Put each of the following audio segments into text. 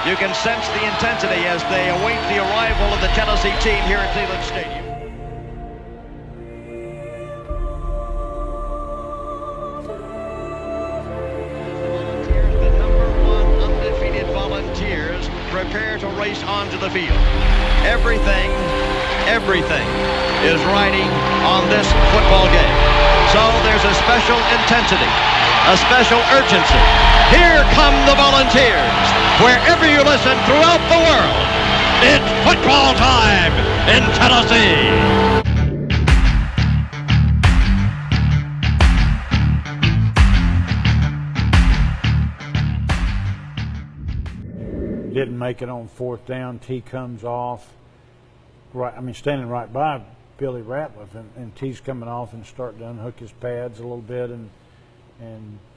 You can sense the intensity as they await the arrival of the Tennessee team here at Cleveland Stadium. The #1 undefeated Volunteers prepare to race onto the field. Everything is riding on this football game. So there's a special intensity, a special urgency. Here come the Volunteers. Wherever you listen throughout the world, it's football time in Tennessee. Didn't make it on 4th down. T comes off. Standing right by Billy Ratliff, and T's coming off and starting to unhook his pads a little bit, and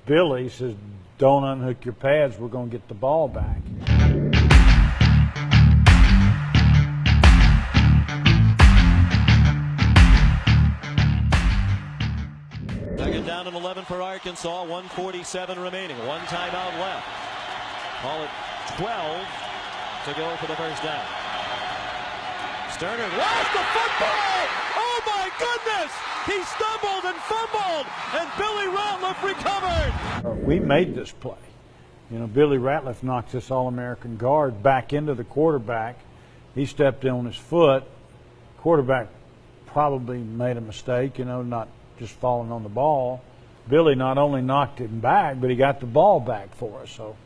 Billy says, "Don't unhook your pads. We're going to get the ball back." Second down and 11 for Arkansas. 1:47 remaining. One timeout left. Call it 12 to go for the first down. Sterner lost the football. Oh my goodness! He stumbled and fumbled, and Billy Ratliff recovered. We made this play. Billy Ratliff knocked this All-American guard back into the quarterback. He stepped in on his foot. Quarterback probably made a mistake, not just falling on the ball. Billy not only knocked him back, but he got the ball back for us. So,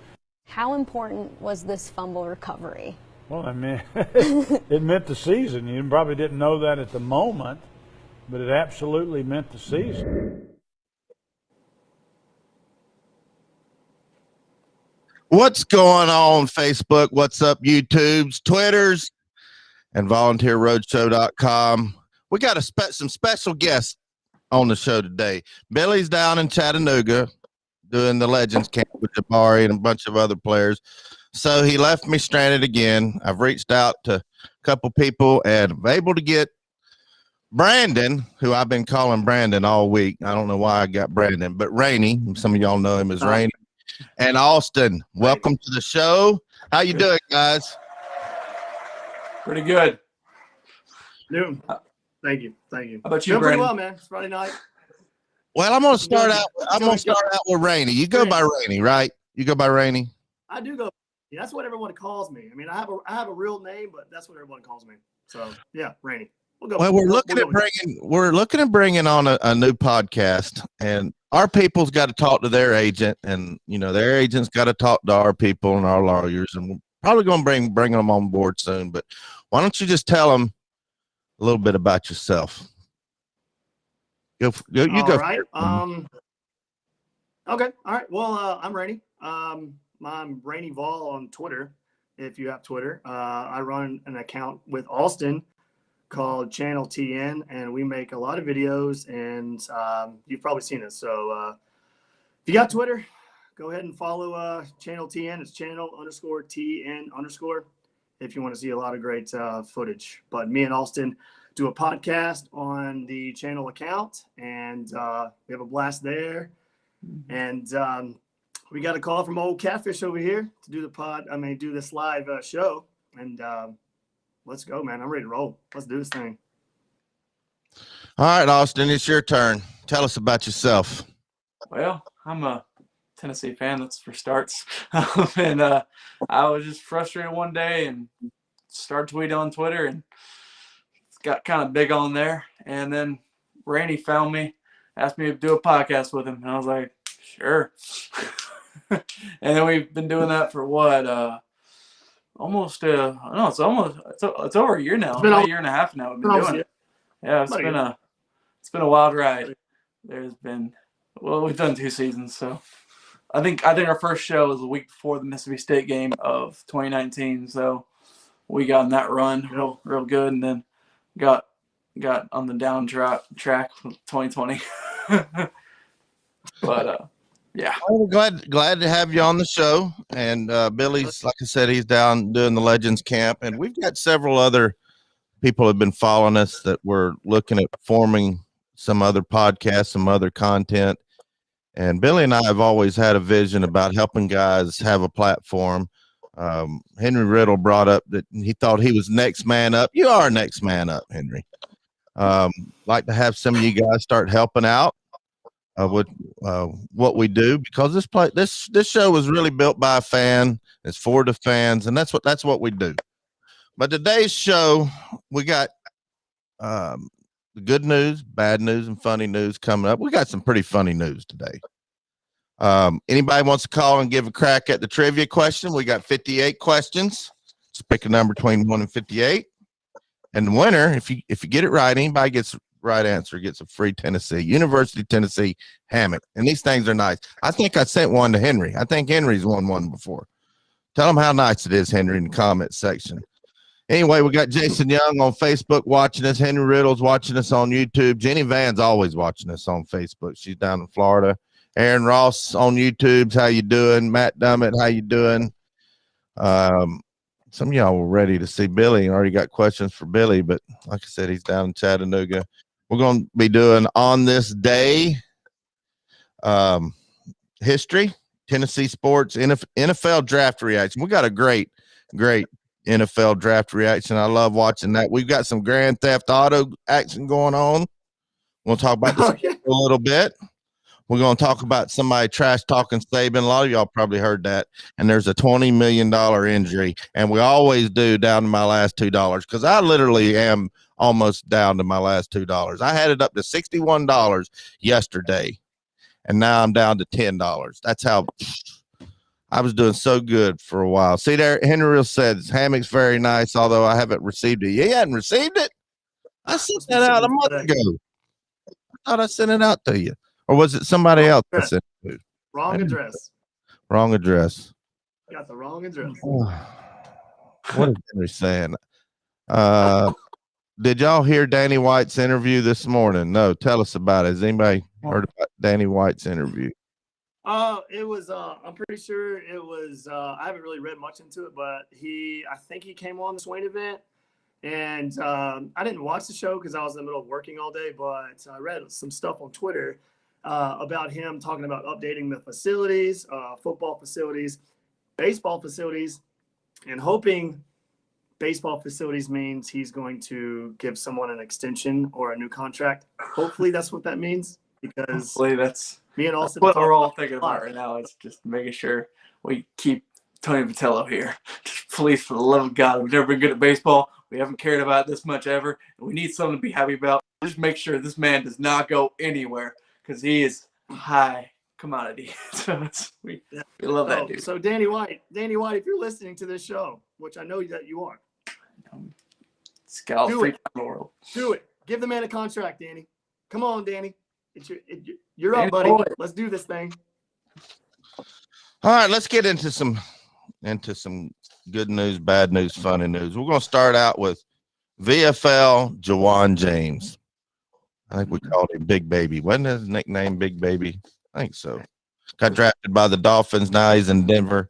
how important was this fumble recovery? Well, it meant the season. You probably didn't know that at the moment, but it absolutely meant the season. What's going on, Facebook? What's up, YouTubes, Twitters, and VolunteerRoadshow.com? We got some special guests on the show today. Billy's down in Chattanooga doing the Legends Camp with Jabari and a bunch of other players. So he left me stranded again. I've reached out to a couple people and I'm able to get Brandon, who I've been calling Brandon all week. I don't know why I got Brandon, but Rainey. Some of y'all know him as Rainey. And Austin, welcome to the show. How you doing, guys? Pretty good. Doing. Thank you. How about you, Doing Brandon? pretty well, man. It's Friday night. Well, I'm gonna start out with Rainey. You go by Rainey, right? You go by Rainey. I do go. Yeah, that's what everyone calls me. I have a real name, but that's what everyone calls me. So yeah, Rainey. We'll go. Well, we're looking at bringing on a new podcast, and our people's got to talk to their agent, and their agent's got to talk to our people and our lawyers, and we're probably going to bring them on board soon. But why don't you just tell them a little bit about yourself? You go. Right. Okay. All right. Well, I'm Rainey. I'm Rainey Vol on Twitter. If you have Twitter, I run an account with Austin called Channel TN, and we make a lot of videos, and you've probably seen it. So if you got Twitter, go ahead and follow Channel TN. It's channel_TN_, if you want to see a lot of great footage. But me and Austin do a podcast on the channel account, and we have a blast there. And we got a call from old Catfish over here to do do this live show, and let's go, man. I'm ready to roll. Let's do this thing. All right, Austin, it's your turn. Tell us about yourself. Well, I'm a Tennessee fan, that's for starts. And I was just frustrated one day and started tweeting on Twitter and got kind of big on there. And then Randy found me, asked me to do a podcast with him. And I was like, sure. And then we've been doing that for what? Almost, no, it's over a year now. It's been a year and a half now we've been doing it. Yeah, it's been a wild ride. We've done 2 seasons, so I think our first show was the week before the Mississippi State game of 2019. So we got in that run real good, and then got on the down track with 2020. But yeah, well, glad to have you on the show. And Billy's, like I said, he's down doing the Legends Camp, and we've got several other people have been following us that we're looking at forming some other podcasts, some other content. And Billy and I have always had a vision about helping guys have a platform. Henry Riddle brought up that he thought he was next man up. You are next man up, Henry. Like to have some of you guys start helping out with what we do, because this show was really built by a fan. It's for the fans, and that's what we do. But today's show, we got good news, bad news, and funny news coming up. We got some pretty funny news today. Anybody wants to call and give a crack at the trivia question? We got 58 questions. Just pick a number between 1 and 58. And the winner, if you get it right, anybody gets the right answer gets a free University of Tennessee hammock. And these things are nice. I think I sent one to Henry. I think Henry's won one before. Tell him how nice it is, Henry, in the comment section. Anyway, we got Jason Young on Facebook watching us. Henry Riddle's watching us on YouTube. Jenny Van's always watching us on Facebook. She's down in Florida. Aaron Ross on YouTube's how you doing? Matt Dummett, how you doing? Some of y'all were ready to see Billy. Already got questions for Billy, but like I said, he's down in Chattanooga. We're going to be doing on this day history, Tennessee sports, NFL draft reaction. We got a great NFL draft reaction. I love watching that. We've got some Grand Theft Auto action going on. We'll talk about this a little bit. We're going to talk about somebody trash talking Saban. A lot of y'all probably heard that. And there's a $20 million injury. And we always do down to my last $2 because I literally am almost down to my last $2. I had it up to $61 yesterday. And now I'm down to $10. That's how I was doing so good for a while. See there, Henry said hammock's very nice, although I haven't received it. You hadn't received it? I sent that out a month ago. I thought I sent it out to you. Or was it somebody else that sent it to? Wrong address. Wrong address. Got the wrong address. What is Henry saying? Did y'all hear Danny White's interview this morning? No, tell us about it. Has anybody heard about Danny White's interview? It was I'm pretty sure it was I haven't really read much into it, but I think he came on the Swain event, and I didn't watch the show because I was in the middle of working all day, but I read some stuff on Twitter about him talking about updating the facilities, football facilities, baseball facilities, and hoping baseball facilities means he's going to give someone an extension or a new contract. Hopefully that's what that means, because hopefully that's me and Austin what we're all thinking about right now is just making sure we keep Tony Vitello here. Just please, for the love of God, we've never been good at baseball. We haven't cared about it this much ever. And we need something to be happy about. Just make sure this man does not go anywhere because he is high commodity. So we love that dude. So Danny White, if you're listening to this show, which I know that you are, scout free time in the world. Do it. Give the man a contract, Danny. Come on, Danny. You're up, buddy. Let's do this thing. All right, let's get into some good news, bad news, funny news. We're going to start out with VFL Jawan James. I think we called him Big Baby. Wasn't his nickname Big Baby? I think so. Got drafted by the Dolphins. Now he's in Denver.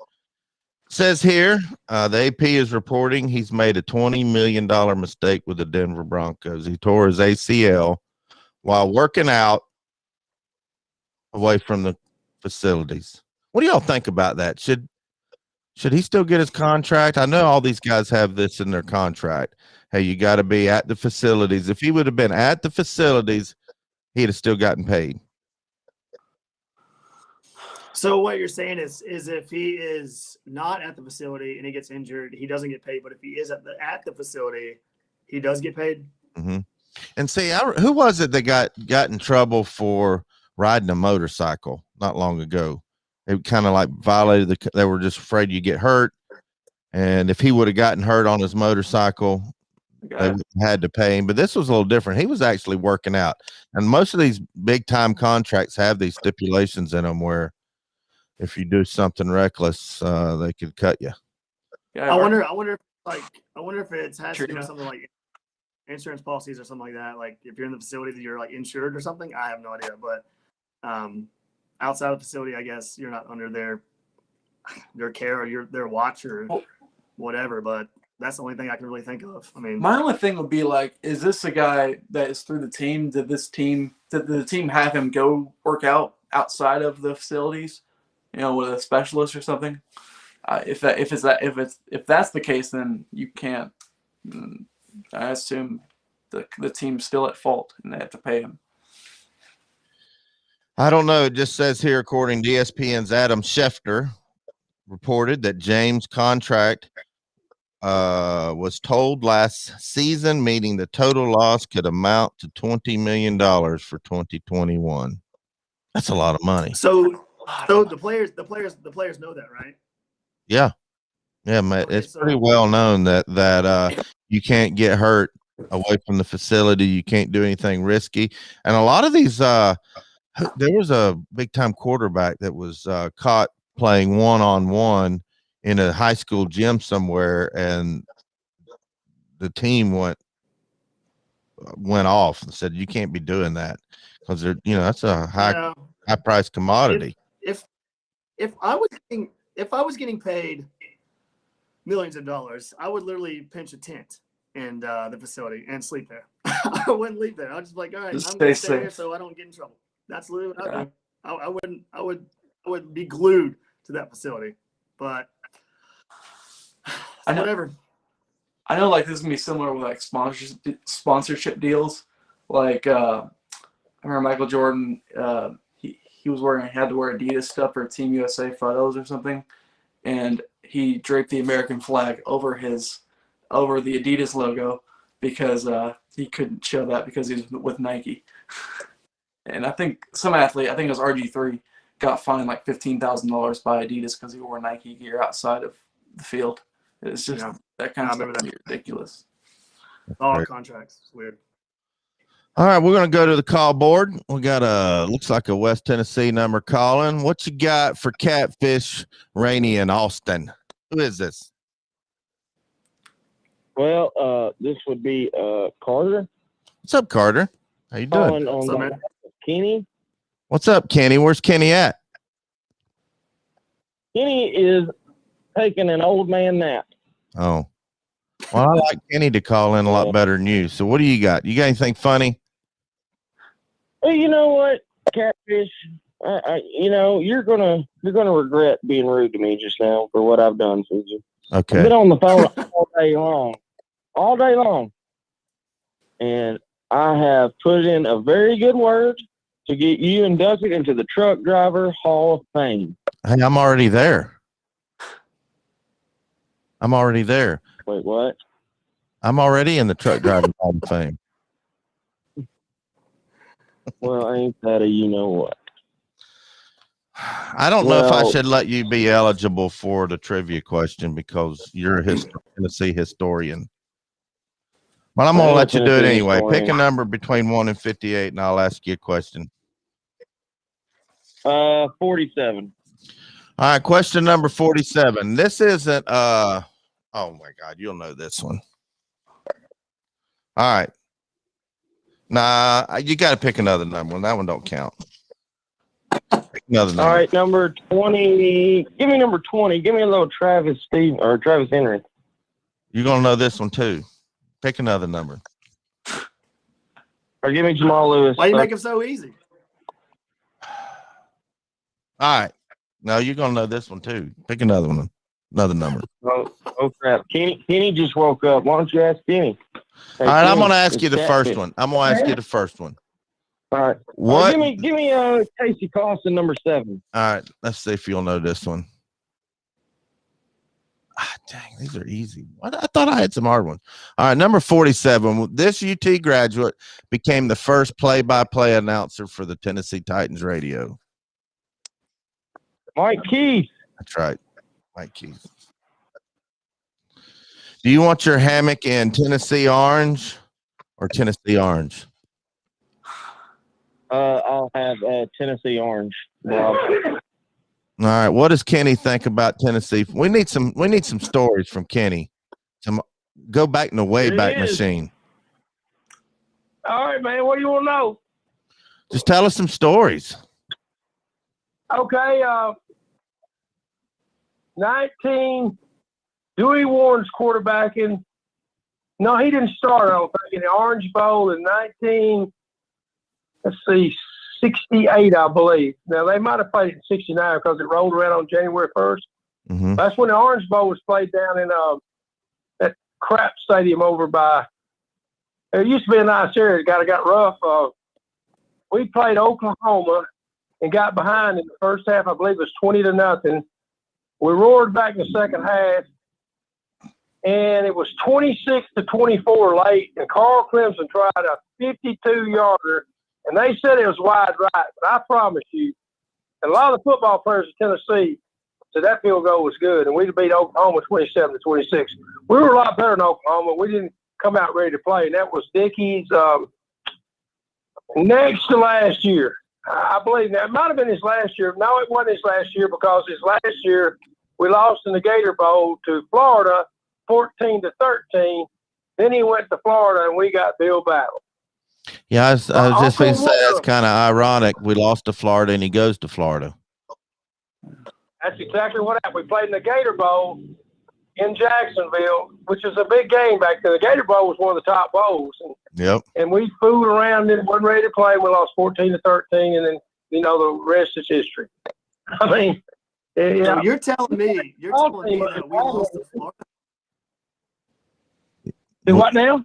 Says here, the AP is reporting he's made a $20 million mistake with the Denver Broncos. He tore his ACL while working out away from the facilities. What do y'all think about that? Should he still get his contract? I know all these guys have this in their contract. Hey, you got to be at the facilities. If he would have been at the facilities, he'd have still gotten paid. So what you're saying is if he is not at the facility and he gets injured, he doesn't get paid. But if he is at the facility, he does get paid. Mm-hmm. And see, who was it that got in trouble for riding a motorcycle not long ago? It kind of like violated they were just afraid you get hurt. And if he would have gotten hurt on his motorcycle, they had to pay him. But this was a little different. He was actually working out. And most of these big time contracts have these stipulations in them where if you do something reckless, they could cut you. Yeah, I wonder if it has to do with something like insurance policies or something like that. Like if you're in the facility that you're like insured or something. I have no idea. But outside of the facility, I guess you're not under their care or their watch or whatever. But that's the only thing I can really think of. I mean, my only thing would be like, is this a guy that is through the team? Did the team have him go work out outside of the facilities, with a specialist or something? If that's the case, then you can't. I assume the team's still at fault and they have to pay him. I don't know. It just says here, according to ESPN's Adam Schefter, reported that James' contract was told last season, meaning the total loss could amount to $20 million for 2021. That's a lot of money. So the players know that, right? Yeah, okay, it's pretty well known that you can't get hurt away from the facility. You can't do anything risky, and a lot of these. There was a big time quarterback that was caught playing 1-on-1 in a high school gym somewhere, and the team went off and said, "You can't be doing that because that's a high price commodity." If I was getting paid millions of dollars, I would literally pinch a tent in the facility and sleep there. I wouldn't leave there. I'd just be like, all right, I'm going to stay here so I don't get in trouble. That's literally what I do. I would be glued to that facility, but whatever. I know, like, this is gonna be similar with like sponsorship deals. Like, I remember Michael Jordan. He had to wear Adidas stuff for Team USA photos or something, and he draped the American flag over the Adidas logo because he couldn't show that because he was with Nike. And I think some athlete, I think it was RG3, got fined like $15,000 by Adidas because he wore Nike gear outside of the field. It's just that kind of stuff is ridiculous. All contracts. It's weird. All right, we're going to go to the call board. We got looks like a West Tennessee number calling. What you got for Catfish, Rainey, and Austin? Who is this? Well, this would be Carter. What's up, Carter? How you doing? What's up, man? Kenny. What's up, Kenny? Where's Kenny at? Kenny is taking an old man nap. Oh. Well, I like Kenny to call in a lot better than you. So what do you got? You got anything funny? Well, you know what, Catfish? You're gonna regret being rude to me just now for what I've done for you. Okay. I've been on the phone all day long, and I have put in a very good word to get you inducted into the Truck Driver Hall of Fame. Hey, I'm already there. Wait, what? I'm already in the Truck Driver Hall of Fame. Well, ain't that a you-know-what? I don't know if I should let you be eligible for the trivia question because you're a Tennessee historian. But I'm going to let you do it anyway. Pick a number between 1 and 58, and I'll ask you a question. 47. All right, question number 47. This isn't oh my God, you'll know this one. All right. Nah, you got to pick another number. That one don't count. Pick another number. All right, number 20. Give me number 20. Give me a little Travis Henry. You're going to know this one too. Pick another number. Or give me Jamal Lewis. Why you make it so easy? All right. No, you're going to know this one too. Pick another one. Another number. Oh crap. Kenny just woke up. Why don't you ask Kenny? Hey, all right, Kenny, I'm going to ask you the Catfish. first one. I'm going to ask you the first one. All right. What? Give me Casey Costin, number 7. All right. Let's see if you'll know this one. Dang, these are easy. I thought I had some hard ones. All right, number 47. This UT graduate became the first play-by-play announcer for the Tennessee Titans radio. Mike Keith. That's right, Mike Keith. Do you want your hammock in Tennessee orange or Tennessee orange? I'll have Tennessee orange. Bob. All right. What does Kenny think about Tennessee? We need some stories from Kenny. Go back in the Wayback Machine. All right, man. What do you want to know? Just tell us some stories. Okay. 19. Dewey Warren's quarterbacking. No, he didn't start. I don't think in the Orange Bowl in 68, I believe. Now, they might have played it in 69 because it rolled around on January 1st. Mm-hmm. That's when the Orange Bowl was played down in that crap stadium over by – it used to be a nice area. It got rough. We played Oklahoma and got behind in the first half. I believe it was 20-0. We roared back in the second half, and it was 26-24 late, and Carl Clemson tried a 52-yarder. And they said it was wide right, but I promise you, and a lot of the football players in Tennessee said that field goal was good, and we beat Oklahoma 27-26. We were a lot better than Oklahoma. We didn't come out ready to play, and that was Dickey's next to last year. I believe that. It might have been his last year. No, it wasn't his last year because his last year we lost in the Gator Bowl to Florida 14-13. Then he went to Florida, and we got Bill Battle. Yeah, I was just going to say that's kind of ironic. We lost to Florida, and he goes to Florida. That's exactly what happened. We played in the Gator Bowl in Jacksonville, which is a big game back then. The Gator Bowl was one of the top bowls. And we fooled around and wasn't ready to play. We lost 14-13, and then, the rest is history. I mean, yeah. So you're telling me that we lost to Florida? Do what now?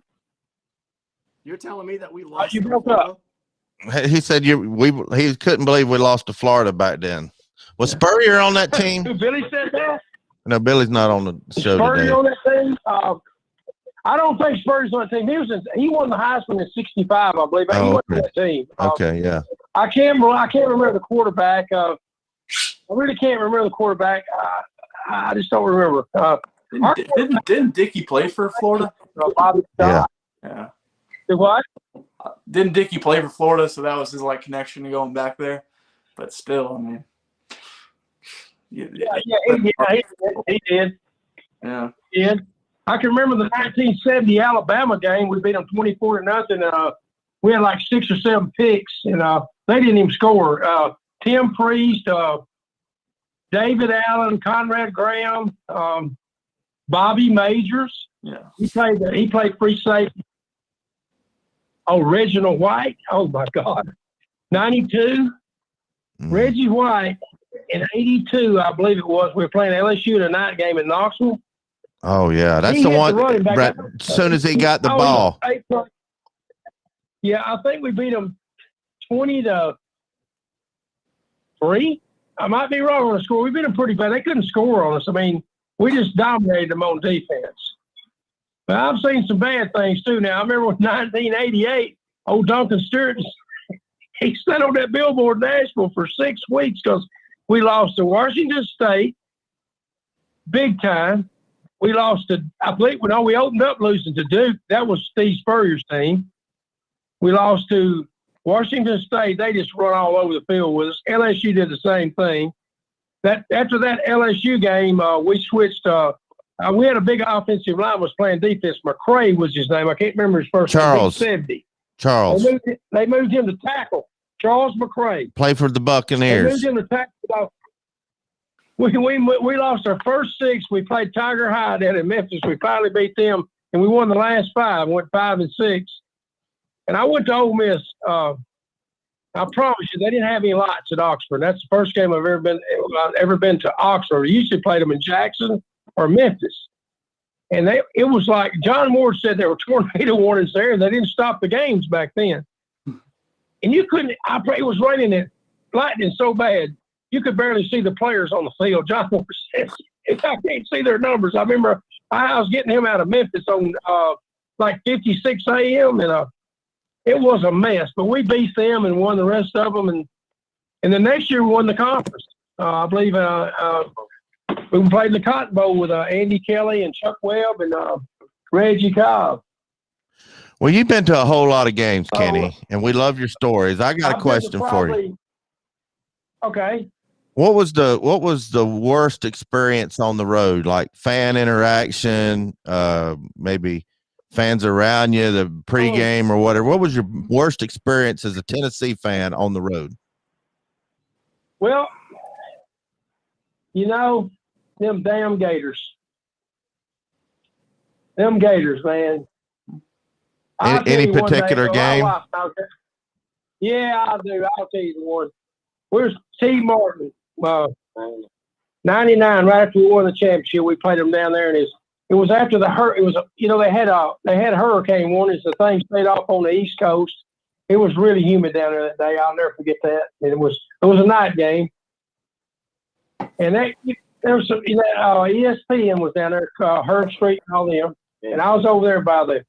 You're telling me that we lost. You broke up. He said he couldn't believe we lost to Florida back then. Was Spurrier on that team? Billy said that? No, Billy's not on the show Spurrier today. on that team? I don't think Spurrier's on the team. He won the Heisman in '65, I believe. He won that team. Okay, yeah. I can't remember the quarterback. I really can't remember the quarterback. I just don't remember. Didn't Dickey play for Florida? Bobby Yeah. Yeah. What? Didn't Dickey play for Florida? So that was his connection to going back there. But still, I mean, he did. Yeah, he did. I can remember the 1970 Alabama game. We beat them 24-0. We had 6 or 7 picks, and they didn't even score. Tim Priest, David Allen, Conrad Graham, Bobby Majors. Yeah, he played free safety. Oh, Reginald White. Oh, my God. 92. Reggie White in 82, I believe it was. We were playing LSU in a night game in Knoxville. Oh, yeah. That's the one. Right, as soon as he got the ball. Yeah, I think we beat them 20-3. I might be wrong on the score. We beat them pretty bad. They couldn't score on us. I mean, we just dominated them on defense. But I've seen some bad things, too. Now, I remember in 1988, old Duncan Stewart, he sat on that billboard in Nashville for 6 weeks because we lost to Washington State, big time. We lost to, I believe, we opened up losing to Duke. That was Steve Spurrier's team. We lost to Washington State. They just run all over the field with us. LSU did the same thing. After that LSU game, we switched. We had a big offensive line was playing defense. McCray was his name. I can't remember his first name. Charles. 70. Charles. They moved him to tackle. Charles McCray. Play for the Buccaneers. They moved him to tackle. We lost our first 6. We played Tiger High down in Memphis. We finally beat them, and we won the last 5. Went 5-6. And I went to Ole Miss. I promise you, they didn't have any lights at Oxford. That's the first game I've ever been to Oxford. We usually played them in Jackson or Memphis. And it was like John Moore said there were tornado warnings there, and they didn't stop the games back then. and you couldn't. It was raining and lightning so bad you could barely see the players on the field. John Moore said, "I can't see their numbers." I remember I was getting him out of Memphis on like 56 a.m. and it was a mess. But we beat them and won the rest of them, and the next year we won the conference. I believe we played in the Cotton Bowl with Andy Kelly and Chuck Webb and Reggie Cobb. Well, you've been to a whole lot of games, Kenny, and we love your stories. I got a question for you. Okay. What was the worst experience on the road? Like fan interaction, maybe fans around you, the pregame or whatever. What was your worst experience as a Tennessee fan on the road? Well, you know, them damn Gators. Them Gators, man. Any particular game? Yeah, I do. I'll tell you the one. Where's T. Martin? 99, right after we won the championship, we played them down there, and it was after the it was, you know, they had hurricane warnings. The thing stayed off on the East Coast. It was really humid down there that day. I'll never forget that. And it was a night game, and there was some, ESPN was down there, Herb Street and all them, and I was over there by the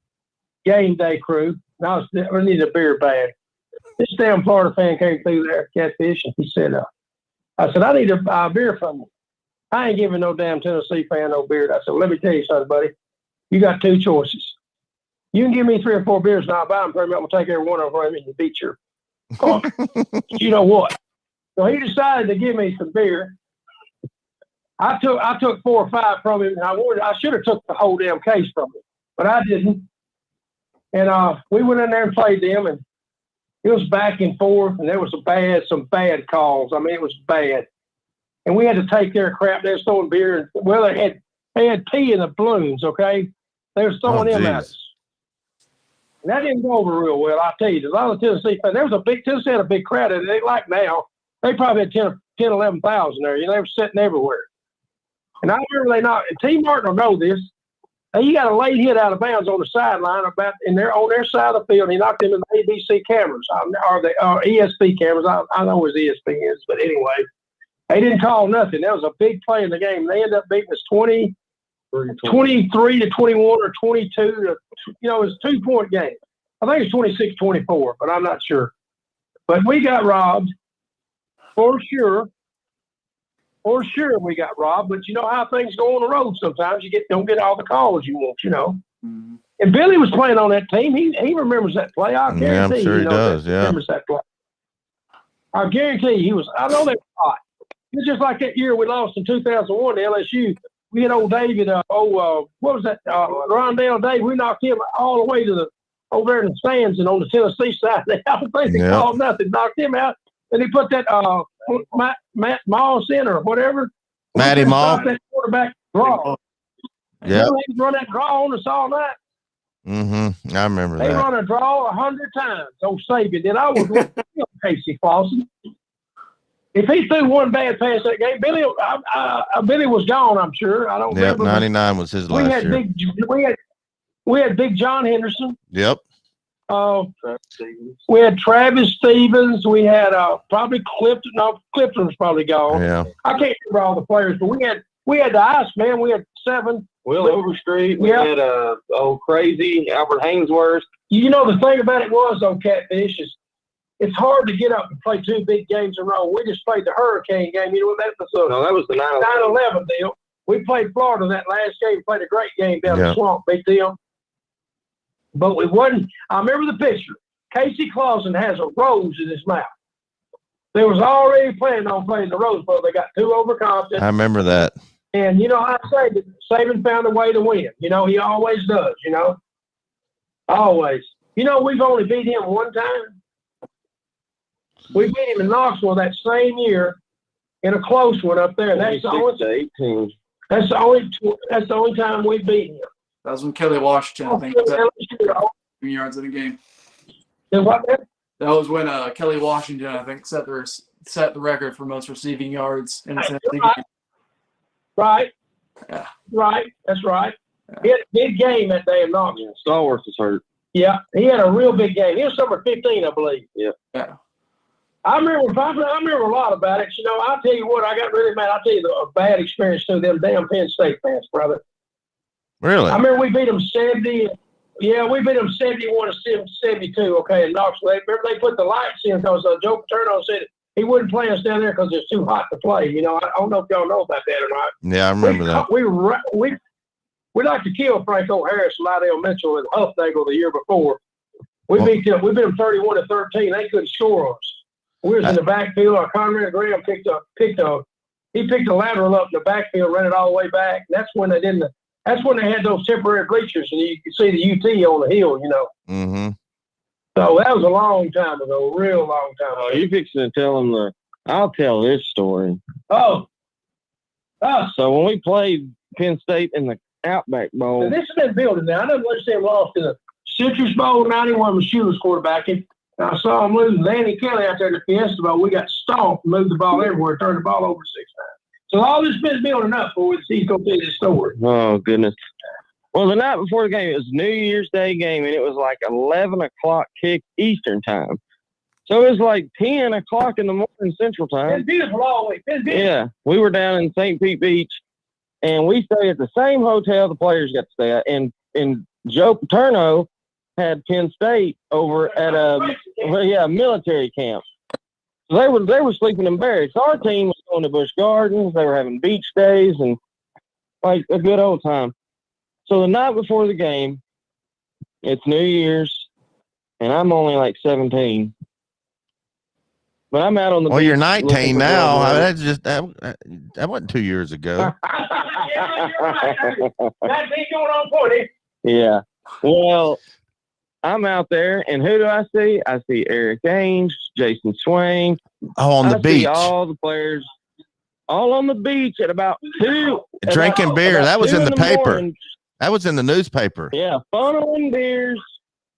game day crew, and I needed a beer bag. This damn Florida fan came through there, Catfish, and he said, I said, I need a beer from you. I ain't giving no damn Tennessee fan no beer. I said, let me tell you something, buddy. You got two choices. You can give me 3 or 4 beers, and I'll buy them for you. I'm going to take every one of them from you and beat your you know what? So he decided to give me some beer. I took 4 or 5 from him, and I should have took the whole damn case from him, but I didn't. And we went in there and played them, and it was back and forth, and there was some bad calls. I mean, it was bad. And we had to take their crap. They were throwing beer. Well, they had pee in the balloons, okay? They were throwing them at us. And that didn't go over real well, I'll tell you. A lot of Tennessee fans, Tennessee had a big crowd, and they like now. They probably had 10, 11,000 there. You know, they were sitting everywhere. And I remember T. Martin will know this. He got a late hit out of bounds on the sideline on their side of the field. And he knocked him in the ABC cameras, or the ESP cameras. I know where ESP is, but anyway, they didn't call nothing. That was a big play in the game. They ended up beating us 23 to 21 or 22 to, it was a 2-point game. I think it's 26-24, but I'm not sure. But we got robbed for sure. For sure, we got robbed, but you know how things go on the road sometimes. You don't get all the calls you want, Mm-hmm. And Billy was playing on that team. He remembers that play. I guarantee. Yeah, I'm sure he does. Yeah, remembers that play. I guarantee he was. I know they were hot. It's just like that year we lost in 2001 to LSU. We had old David. What was that? Rondell Dave. We knocked him all the way to over there in the stands and on the Tennessee side. I don't think they called nothing. Knocked him out, and he put that Matt Moss in or whatever. Matty Moss. That quarterback draw. Yeah. They run that draw on us all night. Mm-hmm. I remember that. They run a draw 100 times. Old Sabian. Then I was with Casey Clausen. If he threw one bad pass that game, Billy was gone, I'm sure. I don't remember. 99 was his last year. We had Big John Henderson. Yep. We had Travis Stevens. We had probably Clifton. No, Clifton was probably gone. Yeah. I can't remember all the players, but we had the Iceman. We had 7. Will Overstreet. We had crazy Albert Hainsworth. You know, the thing about it was, though, Catfish, is it's hard to get up and play 2 big games in a row. We just played the hurricane game. You know what that was? No, that was the 9/11 deal. We played Florida that last game. We played a great game down the swamp. Big deal. But we wasn't. I remember the picture. Casey Clausen has a rose in his mouth. They was already planning on playing the Rose Bowl. They got too overconfident. I remember that. And you know, I say that Saban found a way to win. You know, he always does. You know, always. You know, we've only beat him one time. We beat him in Knoxville that same year in a close one up there. That's the only time we beat him. That was when Kelly Washington, I think, set yards in a game. What? That was when Kelly Washington, I think, set the record for most receiving yards in a Tennessee game. Right. Yeah. Right. That's right. Yeah. Big game that day in Knoxville. Stallworth was hurt. Yeah, he had a real big game. He was number 15, I believe. Yeah. I remember a lot about it. You know, I'll tell you what, I got really mad. I'll tell you a bad experience to them damn Penn State fans, brother. Really? I remember we beat them 70. Yeah, we beat them 71 to 72. Okay, in Knoxville. Remember they put the lights in because Joe Paterno said he wouldn't play us down there because it's too hot to play. You know, I don't know if y'all know about that or not. Yeah, I remember that. We like to kill Franco Harris, Lydell Mitchell, and Huffnagel the year before. We beat them 31 to 13. They couldn't score on us. We was in the backfield. Conrad Graham picked a lateral up in the backfield, ran it all the way back. That's when they had those temporary bleachers, and you could see the UT on the hill. You know. Mm-hmm. So that was a long time ago, real long time ago. Oh, you fixing to tell them I'll tell this story. Oh. So when we played Penn State in the Outback Bowl. This has been building now. I never let them lost in the Citrus Bowl 91 when Shula was quarterbacking. I saw him losing Danny Kelly out there in the Fiesta Bowl. We got stomped, moved the ball everywhere, turned the ball over 6 times. So all this has been building up for he's going to tell this story. Oh, goodness. Well, the night before the game, it was New Year's Day game, and it was like 11 o'clock kick Eastern time. So it was like 10 o'clock in the morning Central time. It's beautiful always. Yeah. We were down in St. Pete Beach, and we stayed at the same hotel the players got to stay at. And Joe Paterno had Penn State over at a military camp. So they were sleeping in barracks. Our team was going to Busch Gardens. They were having beach days and like a good old time. So the night before the game, it's New Year's, and I'm only like 17. But I'm out on the beach. Well, you're 19 now. I mean, that wasn't 2 years ago. Yeah. Well, I'm out there, and who do I see? I see Eric Ames, Jason Swain. Oh, on the beach. See all the players all on the beach at about 2. Drinking beer. That was in the paper. Morning. That was in the newspaper. Yeah, funneling beers.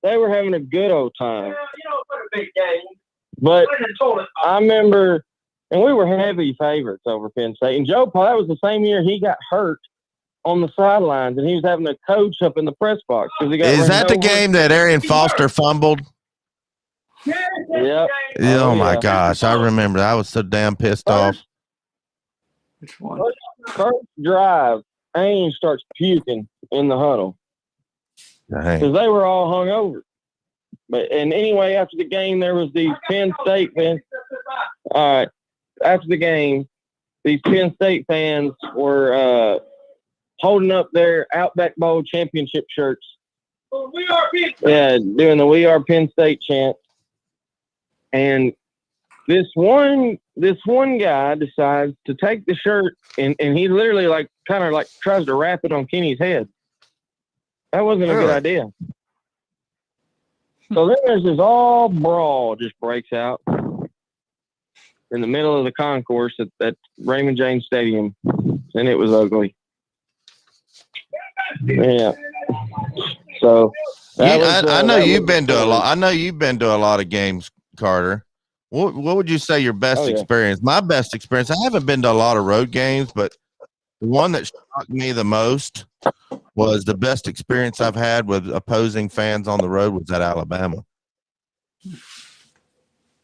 They were having a good old time. What a big game. But I remember, and we were heavy favorites over Penn State. And Joe Paul, that was the same year he got hurt on the sidelines, and he was having a coach up in the press box. Is that the game that Arian Foster fumbled? Yep. Oh, my gosh. I remember. I was so damn pissed off. Which one? First drive, Ames starts puking in the huddle because they were all hung over. And anyway, after the game, there was these Penn State fans. All right. After the game, these Penn State fans were holding up their Outback Bowl championship shirts. We are Penn State. Yeah, doing the "We Are Penn State" chant. And this one guy decides to take the shirt and he literally kind of tries to wrap it on Kenny's head. That wasn't a good idea. So then there's this all brawl just breaks out in the middle of the concourse at Raymond James Stadium, and it was ugly. Yeah. So I know you've been to a lot. I know you've been to a lot of games, Carter. What would you say your best experience? My best experience. I haven't been to a lot of road games, but the one that shocked me the most was the best experience I've had with opposing fans on the road was at Alabama.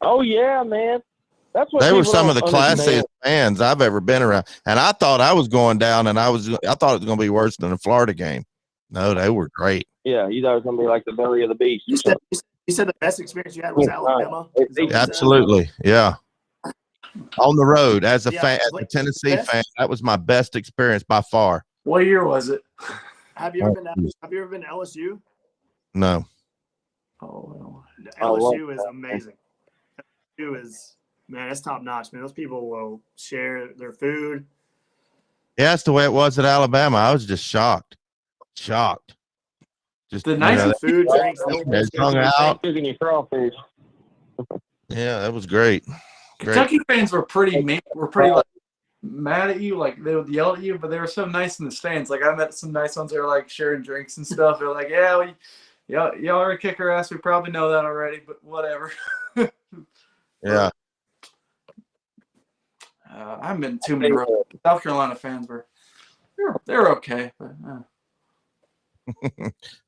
Oh yeah, man. That's what they were some of the classiest fans I've ever been around. And I thought I was going down, and I thought it was going to be worse than a Florida game. No, they were great. Yeah, you thought it was going to be like the belly of the beast. You said the best experience you had was Alabama? Absolutely, yeah. On the road as a fan, as a Tennessee fan, that was my best experience by far. What year was it? Have you ever been to LSU? No. Oh, LSU is amazing. LSU is, man, it's top notch, man. Those people will share their food. Yeah, that's the way it was at Alabama. I was just shocked. Just the nice food, drinks, hung out. Crawfish. Yeah, that was great. Kentucky fans were pretty mad at you, like they would yell at you, but they were so nice in the stands. Like I met some nice ones that were like sharing drinks and stuff. They're like, yeah, y'all are a kicker ass. We probably know that already, but whatever. Yeah. I haven't been too many. South Carolina fans they're okay, but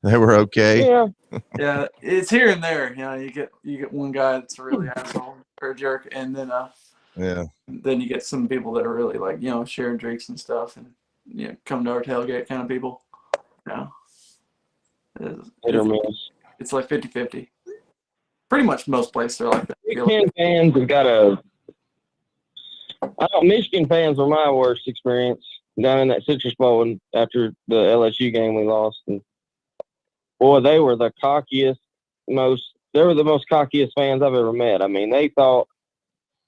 They were okay. Yeah. Yeah, it's here and there. You know, you get one guy that's a really asshole or a jerk, and then you get some people that are really like, you know, sharing drinks and stuff, and come to our tailgate kind of people. Yeah, it's like 50-50. Pretty much most places are like that. Big Ten fans have got Michigan fans were my worst experience down in that Citrus Bowl and after the LSU game we lost. And boy, they were the most cockiest fans I've ever met. I mean, they thought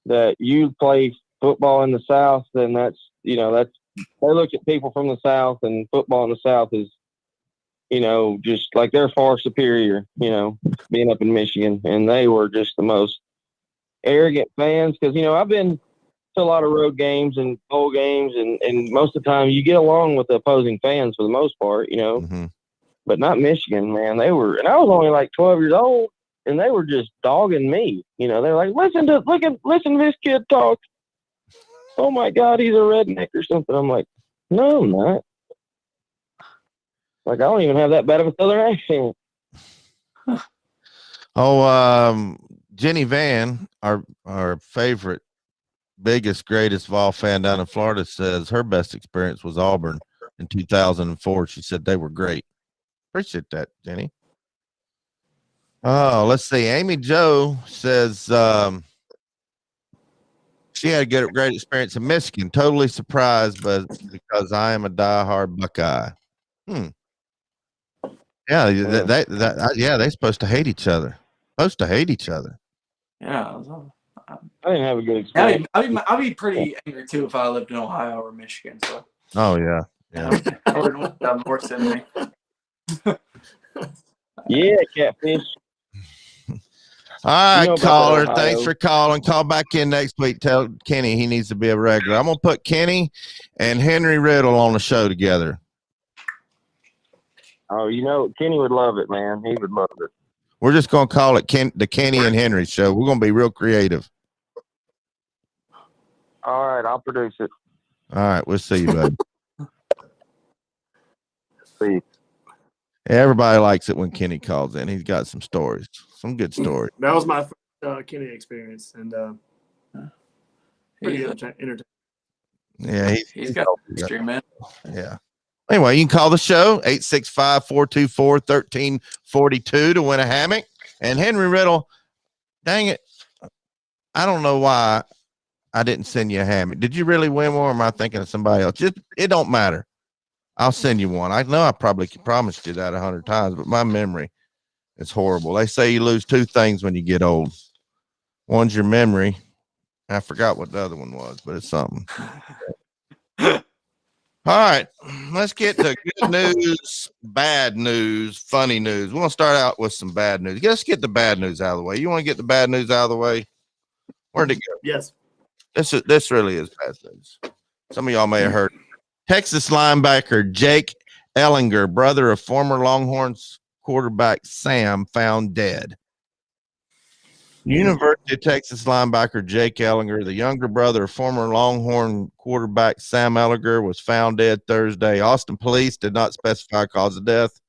that you play football in the South, then they look at people from the South, and football in the South is, just like they're far superior, being up in Michigan. And they were just the most arrogant fans because, I've been to a lot of road games and bowl games, and most of the time you get along with the opposing fans for the most part, but not Michigan, man. And I was only like 12 years old, and they were just dogging me. They're like, listen to this kid talk. Oh my God, he's a redneck or something. I'm like, no, I'm not. Like, I don't even have that bad of a Southern accent. Jenny Van, our favorite, biggest, greatest Vol fan down in Florida, says her best experience was Auburn in 2004. She said they were great. Appreciate that, Jenny. Oh, let's see. Amy Jo says she had a great experience in Michigan. Totally surprised, but because I am a diehard Buckeye. Yeah, they're supposed to hate each other. Yeah, I didn't have a good experience. I'd be pretty angry too if I lived in Ohio or Michigan. So. Oh yeah. I would want that more than me. Yeah, catfish. All right, caller. Thanks for calling. Call back in next week. Tell Kenny he needs to be a regular. I'm gonna put Kenny and Henry Riddle on the show together. Oh, Kenny would love it, man. He would love it. We're just gonna call it the Kenny and Henry show. We're gonna be real creative. All right, I'll produce it. All right, we'll see you, buddy. See you. Everybody likes it when Kenny calls in. He's got some stories, some good stories. That was my first Kenny experience, and pretty entertaining. Yeah, he's got history, man. Yeah. Anyway, you can call the show 865-424-1342 to win a hammock. And Henry Riddle, dang it, I don't know why I didn't send you a hammock. Did you really win one, or am I thinking of somebody else? It don't matter. I'll send you one. I know I probably promised you that 100 times, but my memory is horrible. They say you lose two things when you get old. One's your memory. I forgot what the other one was, but it's something. All right, let's get to good news, bad news, funny news. We're going to start out with some bad news. Let's get the bad news out of the way. You want to get the bad news out of the way? Where'd it go? Yes. This really is bad news. Some of y'all may have heard. Texas linebacker Jake Ellinger, brother of former Longhorns quarterback Sam, found dead. University of Texas linebacker Jake Ellinger, the younger brother of former Longhorn quarterback Sam Ellinger, was found dead Thursday. Austin police did not specify cause of death,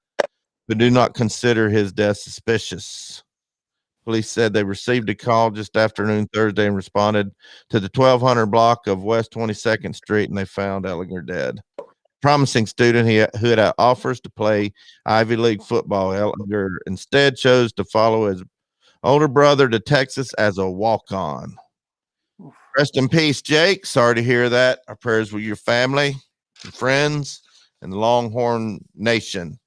but do not consider his death suspicious. Police said they received a call just afternoon Thursday and responded to the 1200 block of West 22nd Street, and they found Ellinger dead. Promising student who had offers to play Ivy League football, Ellinger instead chose to follow his older brother to Texas as a walk-on. Rest in peace, Jake. Sorry to hear that. Our prayers with your family and friends and the Longhorn Nation.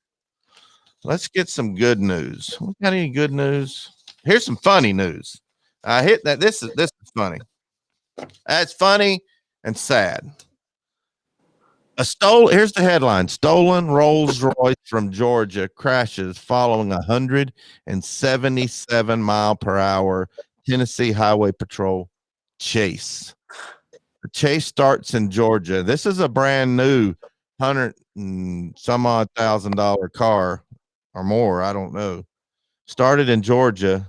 Let's get some good news. We got any good news? Here's some funny news. I hit that. This is funny. That's funny and sad. Here's the headline: stolen Rolls Royce from Georgia crashes following 177 mile per hour Tennessee Highway Patrol chase. The chase starts in Georgia. This is a brand new $100,000 and some odd car or more. I don't know. Started in Georgia,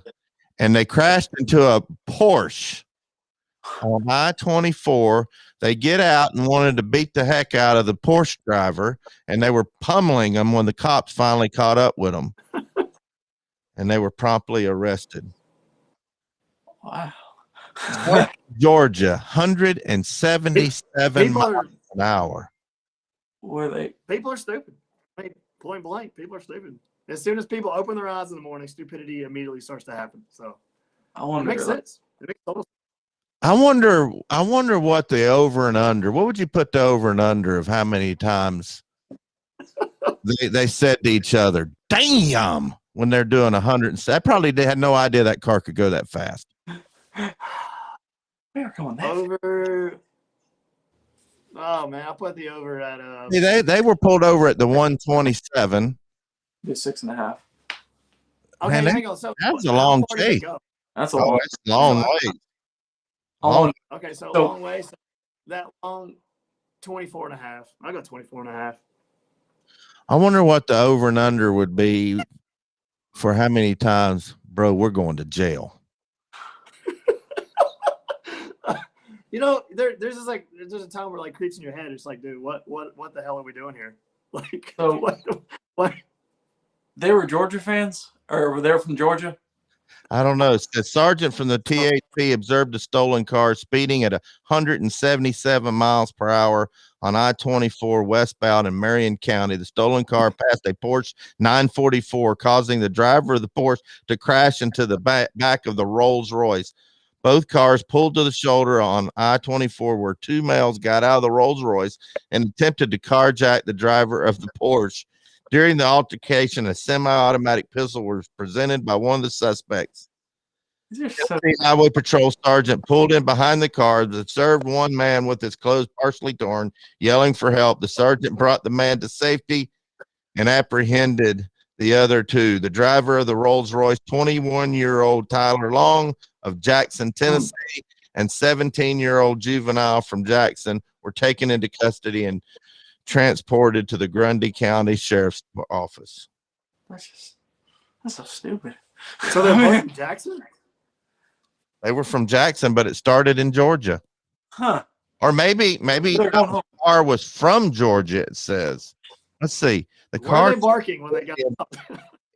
and they crashed into a Porsche on I-24. They get out and wanted to beat the heck out of the Porsche driver, and they were pummeling them when the cops finally caught up with them, and they were promptly arrested. Wow. Georgia, 177 miles an hour. Were they? People are stupid. I mean, point blank, people are stupid. As soon as people open their eyes in the morning, stupidity immediately starts to happen. So it makes sense. It makes total sense. I wonder what the over and under. What would you put the over and under of how many times they said to each other, "Damn," when they're doing 100? That probably they had no idea that car could go that fast. We were going that over. Oh man, I put the over at They were pulled over at the 127. Be 6.5. Okay, Man, hang on. So that's a long chase. That's a long way. Okay, so a long way. So that long, 24.5. I got 24.5. I wonder what the over and under would be for how many times, bro, we're going to jail. There's just like there's a time where like creeps in your head. It's like, dude, what the hell are we doing here? Like, so, what? They were Georgia fans, or were they from Georgia? I don't know. The sergeant from the THP observed a stolen car speeding at 177 miles per hour on I-24 westbound in Marion County. The stolen car passed a Porsche 944, causing the driver of the Porsche to crash into the back of the Rolls Royce. Both cars pulled to the shoulder on I-24, where two males got out of the Rolls Royce and attempted to carjack the driver of the Porsche. During the altercation, a semi-automatic pistol was presented by one of the suspects. The Highway Patrol sergeant pulled in behind the car, observed one man with his clothes partially torn, yelling for help. The sergeant brought the man to safety and apprehended the other two. The driver of the Rolls-Royce, 21-year-old Tyler Long of Jackson, Tennessee, and 17-year-old juvenile from Jackson were taken into custody and transported to the Grundy County Sheriff's Office. That's so stupid. So they're both from Jackson? They were from Jackson, but it started in Georgia. Huh. Or maybe the car was from Georgia, it says. Let's see. The car were they barking when they got up?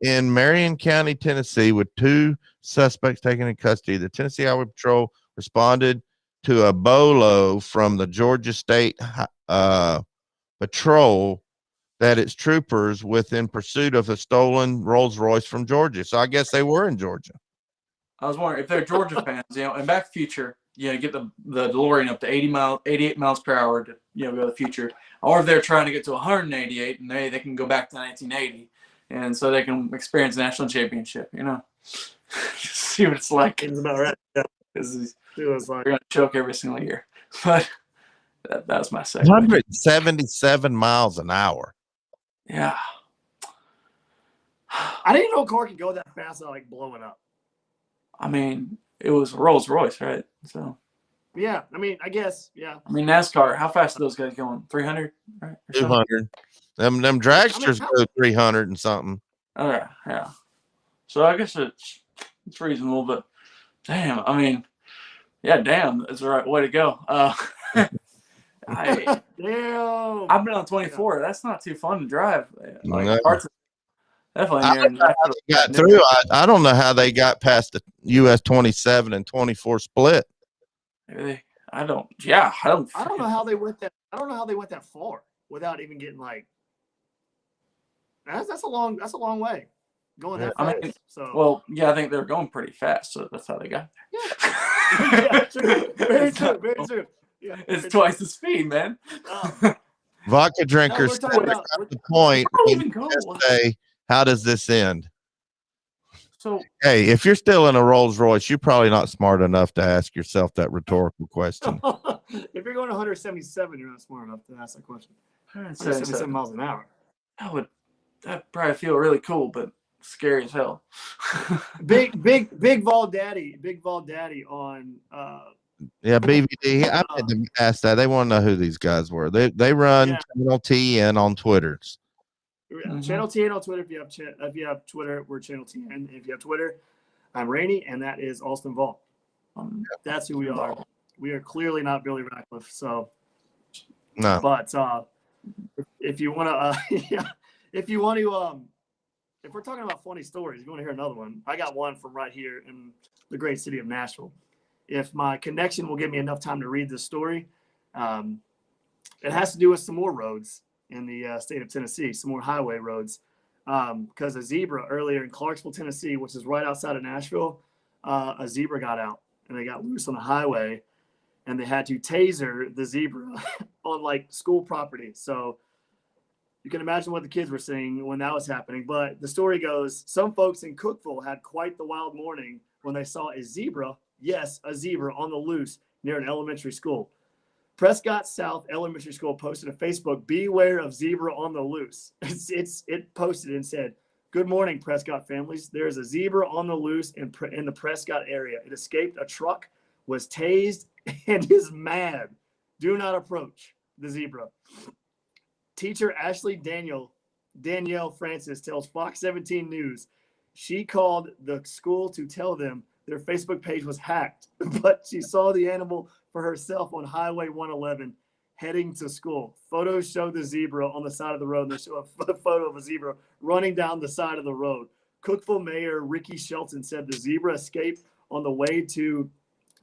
In Marion County, Tennessee, with two suspects taken in custody. The Tennessee Highway Patrol responded to a bolo from the Georgia State Patrol that its troopers within pursuit of a stolen Rolls Royce from Georgia. So I guess they were in Georgia. I was wondering if they're Georgia fans, in Back to the Future, get the DeLorean up to 88 miles per hour to, go to the future. Or if they're trying to get to 188 and they can go back to 1980 and so they can experience the national championship, see what it's like. It's about right. Yeah. We're going to choke every single year. But that was my second. 177 miles an hour. Yeah. I didn't know a car could go that fast without like blowing up. I mean, it was a Rolls Royce, right? So. Yeah, I mean, I guess, yeah. I mean, NASCAR, how fast are those guys going? 300, right? 200. Them dragsters go 300 and something. Oh, yeah. So I guess it's reasonable, but damn, I mean, damn, that's the right way to go. I've been on 24. That's not too fun to drive. Like, parts of definitely. I don't know how they got past the US 27 and 24 split. I don't know how they went that. I don't know how they went that far without even getting like. That's a long way going that fast. I think they were going pretty fast, so that's how they got there. Yeah, true. Very true. Yeah, it's twice the speed, man. Vodka drinkers at the point. Say, how does this end? So, hey, if you're still in a Rolls Royce, you're probably not smart enough to ask yourself that rhetorical question. If you're going 177, you're not smart enough to ask that question. 177 miles an hour. That'd probably feel really cool, but scary as hell. big Vol Daddy on. Yeah, BVD. I had to ask that. They want to know who these guys were. They run Channel TN on Twitters. Mm-hmm. Channel TN on Twitter. If you have Twitter, we're Channel TN. If you have Twitter, I'm Rainey, and that is Austin Vol. That's who we are. We are clearly not Billy Ratcliffe. So, No. but if you want to, yeah, if you want to, if we're talking about funny stories, you want to hear another one? I got one from right here in the great city of Nashville. If my connection will give me enough time to read this story, it has to do with some more roads in the state of Tennessee, some more highway roads. Because a zebra earlier in Clarksville, Tennessee, which is right outside of Nashville, a zebra got out and they got loose on the highway, and they had to taser the zebra on like school property. So you can imagine what the kids were saying when that was happening. But the story goes, some folks in Cookeville had quite the wild morning when they saw a zebra, yes, a zebra on the loose near an elementary school. Prescott South Elementary School posted a Facebook, beware of zebra on the loose. It posted and said, good morning, Prescott families. There is a zebra on the loose in the Prescott area. It escaped a truck, was tased, and is mad. Do not approach the zebra. Teacher Ashley Danielle Francis tells Fox 17 News she called the school to tell them their Facebook page was hacked, but she saw the animal for herself on Highway 111 heading to school. Photos show the zebra on the side of the road. They show a photo of a zebra running down the side of the road. Cookeville Mayor Ricky Shelton said the zebra escaped on the way to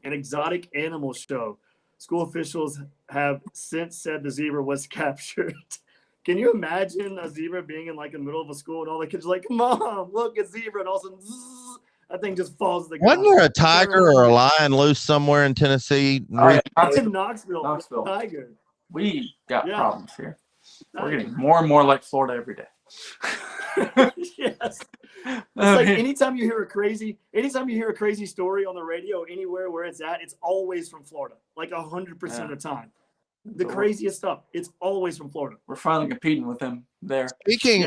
an exotic animal show. School officials have since said the zebra was captured. Can you imagine a zebra being in like the middle of a school and all the kids are like, Mom, look, a zebra, and all of a sudden, zzz, that thing just falls to the ground. Wasn't there a tiger or a lion loose somewhere in Tennessee? It's in Knoxville. Tiger. We got problems here. We're getting more and more like Florida every day. Yes. It's like anytime you hear a crazy story on the radio, anywhere where it's at, it's always from Florida. Like 100% of the time. The craziest stuff. It's always from Florida. We're finally competing with them there. Speaking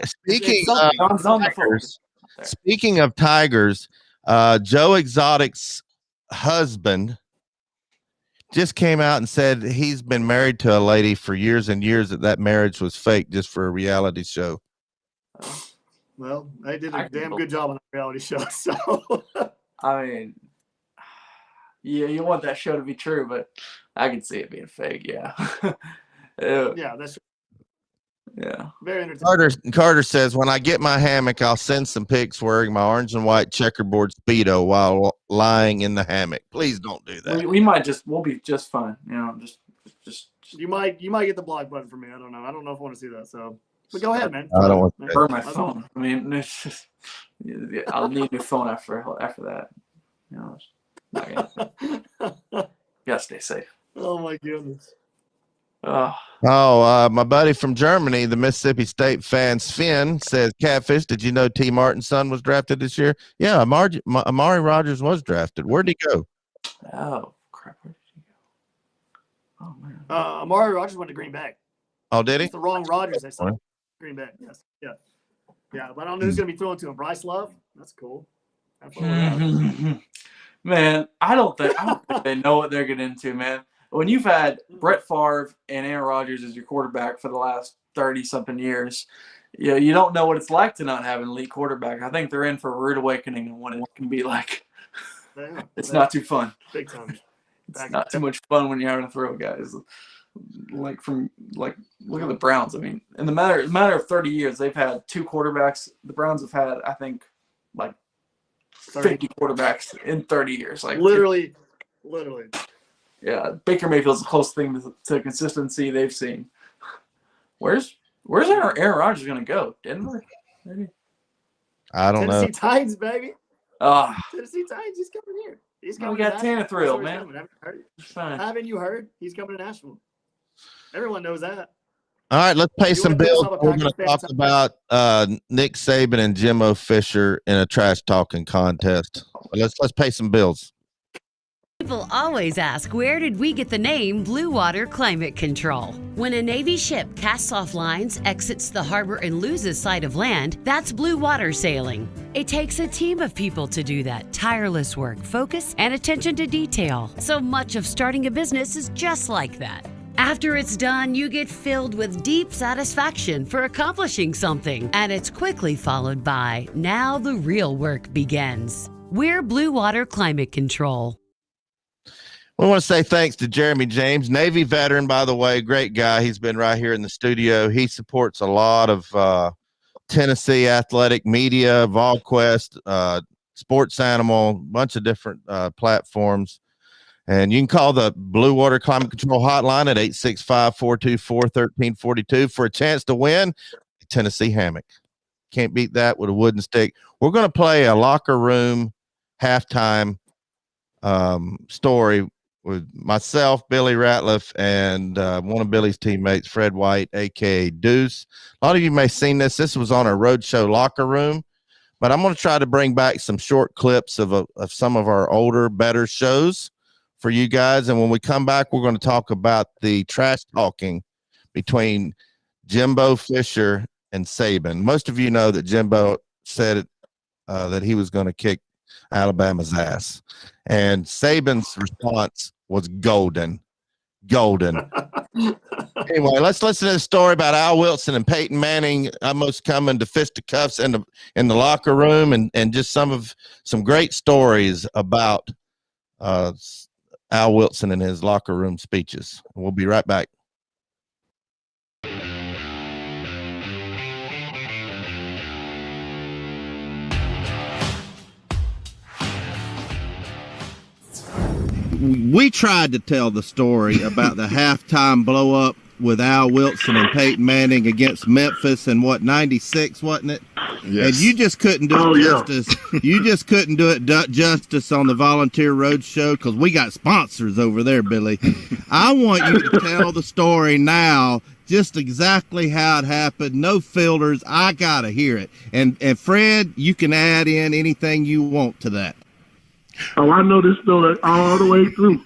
of tigers, Joe Exotic's husband just came out and said he's been married to a lady for years and years, that marriage was fake just for a reality show. Well, they did a damn good job on the reality show. So I mean, yeah, you want that show to be true, but I can see it being fake. Yeah. Yeah, that's very entertaining. Carter says, when I get my hammock, I'll send some pics wearing my orange and white checkerboard Speedo while lying in the hammock. Please don't do that. We'll be just fine. You know, just you might get the block button for me. I don't know. I don't know if I want to see that. So, but go ahead, man. I don't want to burn my phone. I mean, it's just, I'll need a new phone after that. You know, gotta stay safe. Oh my goodness. My buddy from Germany, the Mississippi State fan Sven, says, Catfish, did you know T. Martin's son was drafted this year? Yeah, Amari Rogers was drafted. Where'd he go? Oh, crap. Where did he go? Oh, man. Amari Rogers went to Green Bay. Oh, did he? It's the wrong Rogers they saw. Green Bay, yes. Yeah. Yeah, but I don't know who's going to be throwing to him. Bryce Love? That's cool. Man, I don't think they know what they're getting into, man. When you've had Brett Favre and Aaron Rodgers as your quarterback for the last 30-something years, you don't know what it's like to not have an elite quarterback. I think they're in for a rude awakening on what it can be like. It's not too fun. Big time. It's not too much fun when you're having to throw guys. Look at the Browns. I mean, in the matter of 30 years, they've had two quarterbacks. The Browns have had, I think, like 50 quarterbacks in 30 years. Like literally. Yeah, Baker Mayfield's the closest thing to consistency they've seen. Where's Aaron Rodgers going to go? Denver? Maybe? I don't know. Tennessee Titans, baby. Tennessee Titans, he's coming here. He's coming. We got Tannehill, man. Haven't you heard? He's coming to Nashville. Everyone knows that. All right, let's pay some bills. We're going to talk about Nick Saban and Jimbo Fisher in a trash talking contest. Let's pay some bills. People always ask, where did we get the name Blue Water Climate Control? When a Navy ship casts off lines, exits the harbor, and loses sight of land, that's blue water sailing. It takes a team of people to do that. Tireless work, focus, and attention to detail. So much of starting a business is just like that. After it's done, you get filled with deep satisfaction for accomplishing something. And it's quickly followed by, now the real work begins. We're Blue Water Climate Control. We want to say thanks to Jeremy James, Navy veteran, by the way, great guy. He's been right here in the studio. He supports a lot of Tennessee athletic media, VolQuest, Sports Animal, a bunch of different platforms. And you can call the Blue Water Climate Control Hotline at 865-424-1342 for a chance to win a Tennessee hammock. Can't beat that with a wooden stick. We're going to play a locker room halftime story with myself, Billy Ratliff, and one of Billy's teammates, Fred White, a.k.a. Deuce. A lot of you may have seen this. This was on our Roadshow locker room, but I'm going to try to bring back some short clips of some of our older, better shows for you guys. And when we come back, we're going to talk about the trash talking between Jimbo Fisher and Saban. Most of you know that Jimbo said that he was going to kick Alabama's ass, and Saban's response was golden. Anyway, let's listen to the story about Al Wilson and Peyton Manning almost coming to fisticuffs in the locker room, and just some great stories about Al Wilson and his locker room speeches. We'll be right back. We tried to tell the story about the halftime blow up with Al Wilson and Peyton Manning against Memphis in 96, wasn't it? Yes. And you just couldn't do it justice. You just couldn't do it justice on the Volunteer Roadshow because we got sponsors over there, Billy. I want you to tell the story now, just exactly how it happened. No filters. I gotta hear it. And Fred, you can add in anything you want to that. Oh, I know this story all the way through.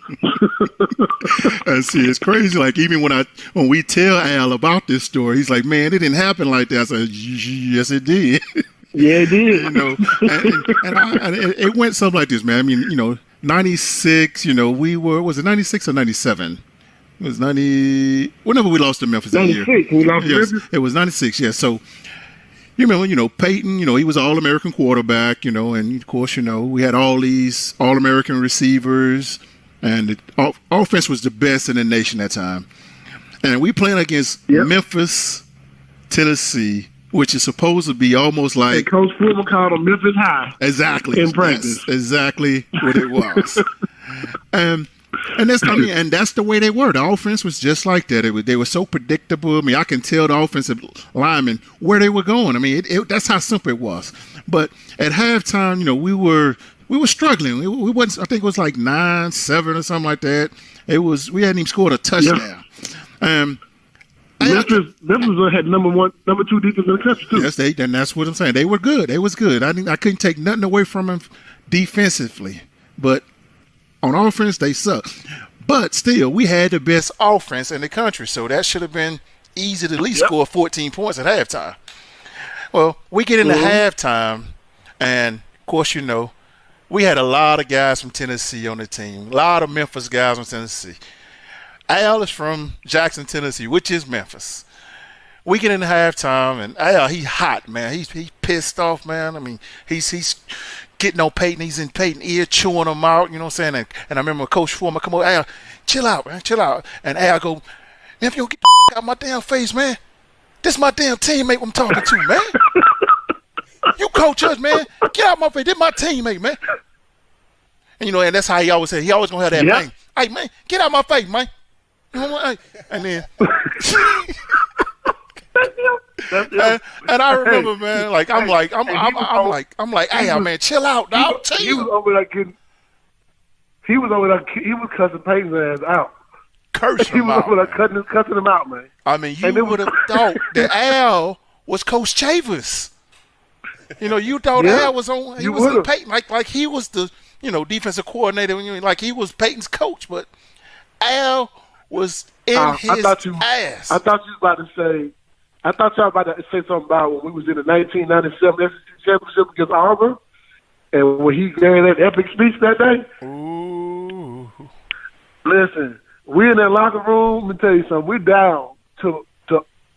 See, it's crazy. Like, even when we tell Al about this story, he's like, "Man, it didn't happen like that." I said, "Yes, it did." Yeah, it did. And it went something like this, man. I mean, 96. Was it 96 or 97? It was 90. Whenever we lost to Memphis that year. 96. We lost to Memphis. It was 96. Yeah. So. You remember, Peyton, he was an All-American quarterback, and of course, we had all these All-American receivers, and the offense was the best in the nation at that time. And we playing against Memphis, Tennessee, which is supposed to be almost like... And Coach Fulmer called them Memphis High. Exactly. In practice. That's exactly what it was. And that's the way they were. The offense was just like that. They were so predictable. I mean, I can tell the offensive linemen where they were going. I mean, that's how simple it was. But at halftime, we were struggling. We wasn't. I think it was like 9-7 or something like that. We hadn't even scored a touchdown. Memphis had number 2 defense in the country too. Yes, and that's what I'm saying. They were good. They was good. I couldn't take nothing away from them defensively, but on offense, they suck. But still, we had the best offense in the country, so that should have been easy to at least score 14 points at halftime. Well, we get into halftime, and, of course, we had a lot of guys from Tennessee on the team, a lot of Memphis guys from Tennessee. Al is from Jackson, Tennessee, which is Memphis. We get into halftime, and Al, he's hot, man. He's pissed off, man. I mean, he's getting on Peyton. He's in Peyton's ear, chewing him out, you know what I'm saying? And I remember Coach Foreman come over, Al, chill out, man, chill out. And Al go, man, if you don't get the out of my damn face, man, this my damn teammate I'm talking to, man. You coach us, man. Get out my face. This my teammate, man. And, and that's how he always said. He always going to have that thing. Hey, man, get out my face, man. You know what? And then... and I remember, man, like I'm like, hey, man, chill out, dog. He was over there. He was cussing Peyton's ass out. Cursing him out. He was over there cussing him out, man. I mean, you would have thought that Al was Coach Chavis. You thought Al was on. He was in Peyton, like he was the defensive coordinator. Like he was Peyton's coach, but Al was in his ass. I thought you was about to say. I thought y'all about to say something about when we was in the 1997 SEC championship against Auburn, and when he gave that epic speech that day. Ooh. Listen, we in that locker room. Let me tell you something. We're down to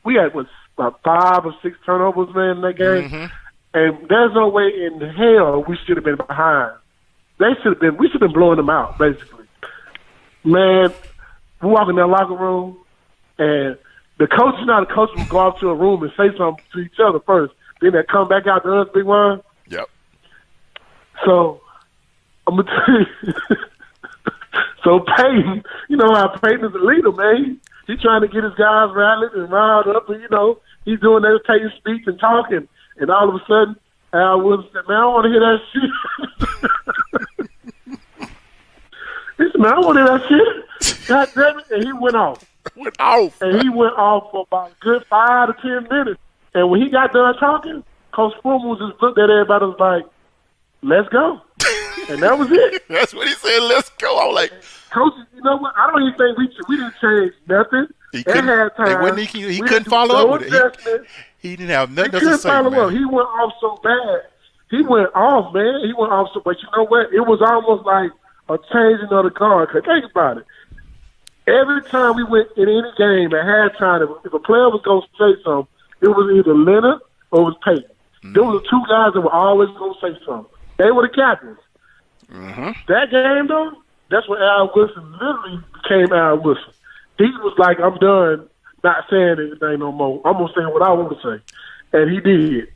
we had about 5 or 6 turnovers, man, in that game, and there's no way in hell we should have been behind. We should have been blowing them out, basically. Man, we walk in that locker room, and the coach, the coach will go out to a room and say something to each other first. Then they come back out to us, Big One. Yep. So, I'm going to tell you. So Peyton, you know how Peyton is a leader, man. He's trying to get his guys rallied and riled up, and, he's doing that Peyton speech and talking. And all of a sudden, Al Wilson said, man, I don't want to hear that shit. He said, man, I don't want to hear that shit. God damn it. And he went off. And he went off for about a good 5 to 10 minutes. And when he got done talking, Coach Fullman just looked at everybody and was like, let's go. And that was it. That's what he said, let's go. I was like, Coach, you know what? I don't even think we didn't change nothing. He couldn't follow up with it. He didn't have nothing else to say, man. He went off so bad. He went off, man. He went off so bad. You know what? It was almost like a changing of the guard. Cause think about it. Every time we went in any game at halftime, if a player was going to say something, it was either Leonard or it was Peyton. There were the two guys that were always going to say something. They were the captains. That game, though, that's when Al Wilson literally became Al Wilson. He was like, I'm done not saying anything no more. I'm going to say what I want to say. And he did.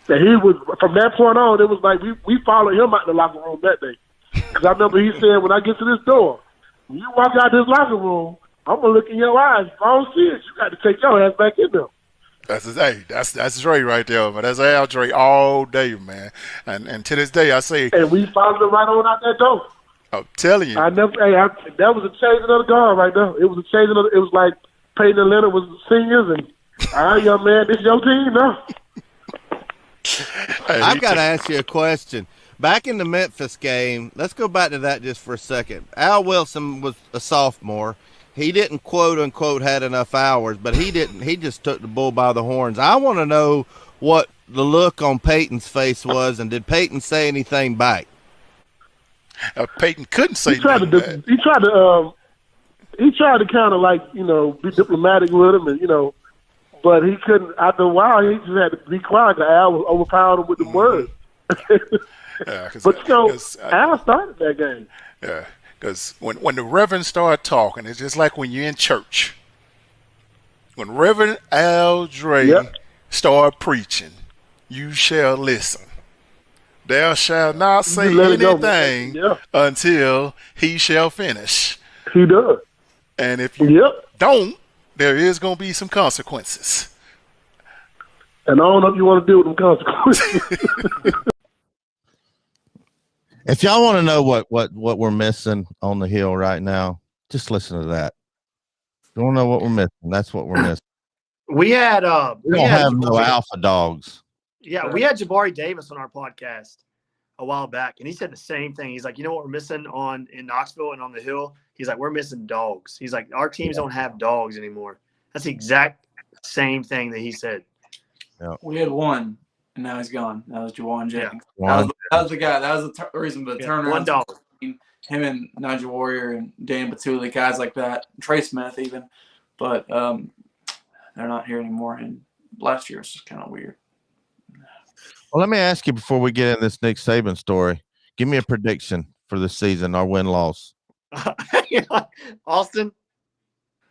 And he was, from that point on, it was like we followed him out the locker room that day. Because I remember he said, when I get to this door, when you walk out this locker room, I'm going to look in your eyes. If I don't see it, you got to take your ass back in there. That's Dre right there, man. That's Al Dre all day, man. And to this day, I say. And we followed him right on out that door. I'm telling you. That was a changing of the guard right there. It was a changing of. It was like Peyton and Leonard was seniors, and all right, young man, this is your team now. I've got to ask you a question. Back in the Memphis game, let's go back to that just for a second. Al Wilson was a sophomore. He didn't, quote unquote, had enough hours, but he didn't. He just took the bull by the horns. I want to know what the look on Peyton's face was, and did Peyton say anything back? Peyton couldn't say He tried to kind of like, be diplomatic with him, and but he couldn't. After a while, he just had to be quiet. The Al was overpowering him with the words. But Al started that game. Yeah. Because when the Reverend started talking, it's just like when you're in church. When Reverend Al Dre started preaching, you shall listen. Thou shalt not say anything until he shall finish. He does. And if you don't, there is going to be some consequences. And I don't know if you want to deal with them consequences. If y'all want to know what we're missing on the hill right now, just listen to that. You want to know what we're missing? That's what we're missing. We had we don't have no alpha dogs. Yeah, we had Jabari Davis on our podcast a while back, and he said the same thing. He's like, you know what we're missing in Knoxville and on the hill? He's like, we're missing dogs. He's like, our teams don't have dogs anymore. That's the exact same thing that he said. Yeah. We had one, and now he's gone. That was Juwan Jennings. Yeah. That was the guy. That was the reason for the turnaround. One dog. Him and Nigel Warrior and Dan Batuli, guys like that. Trey Smith even. But they're not here anymore. And last year was just kind of weird. Well, let me ask you before we get in this Nick Saban story. Give me a prediction for the season, our win-loss. Austin,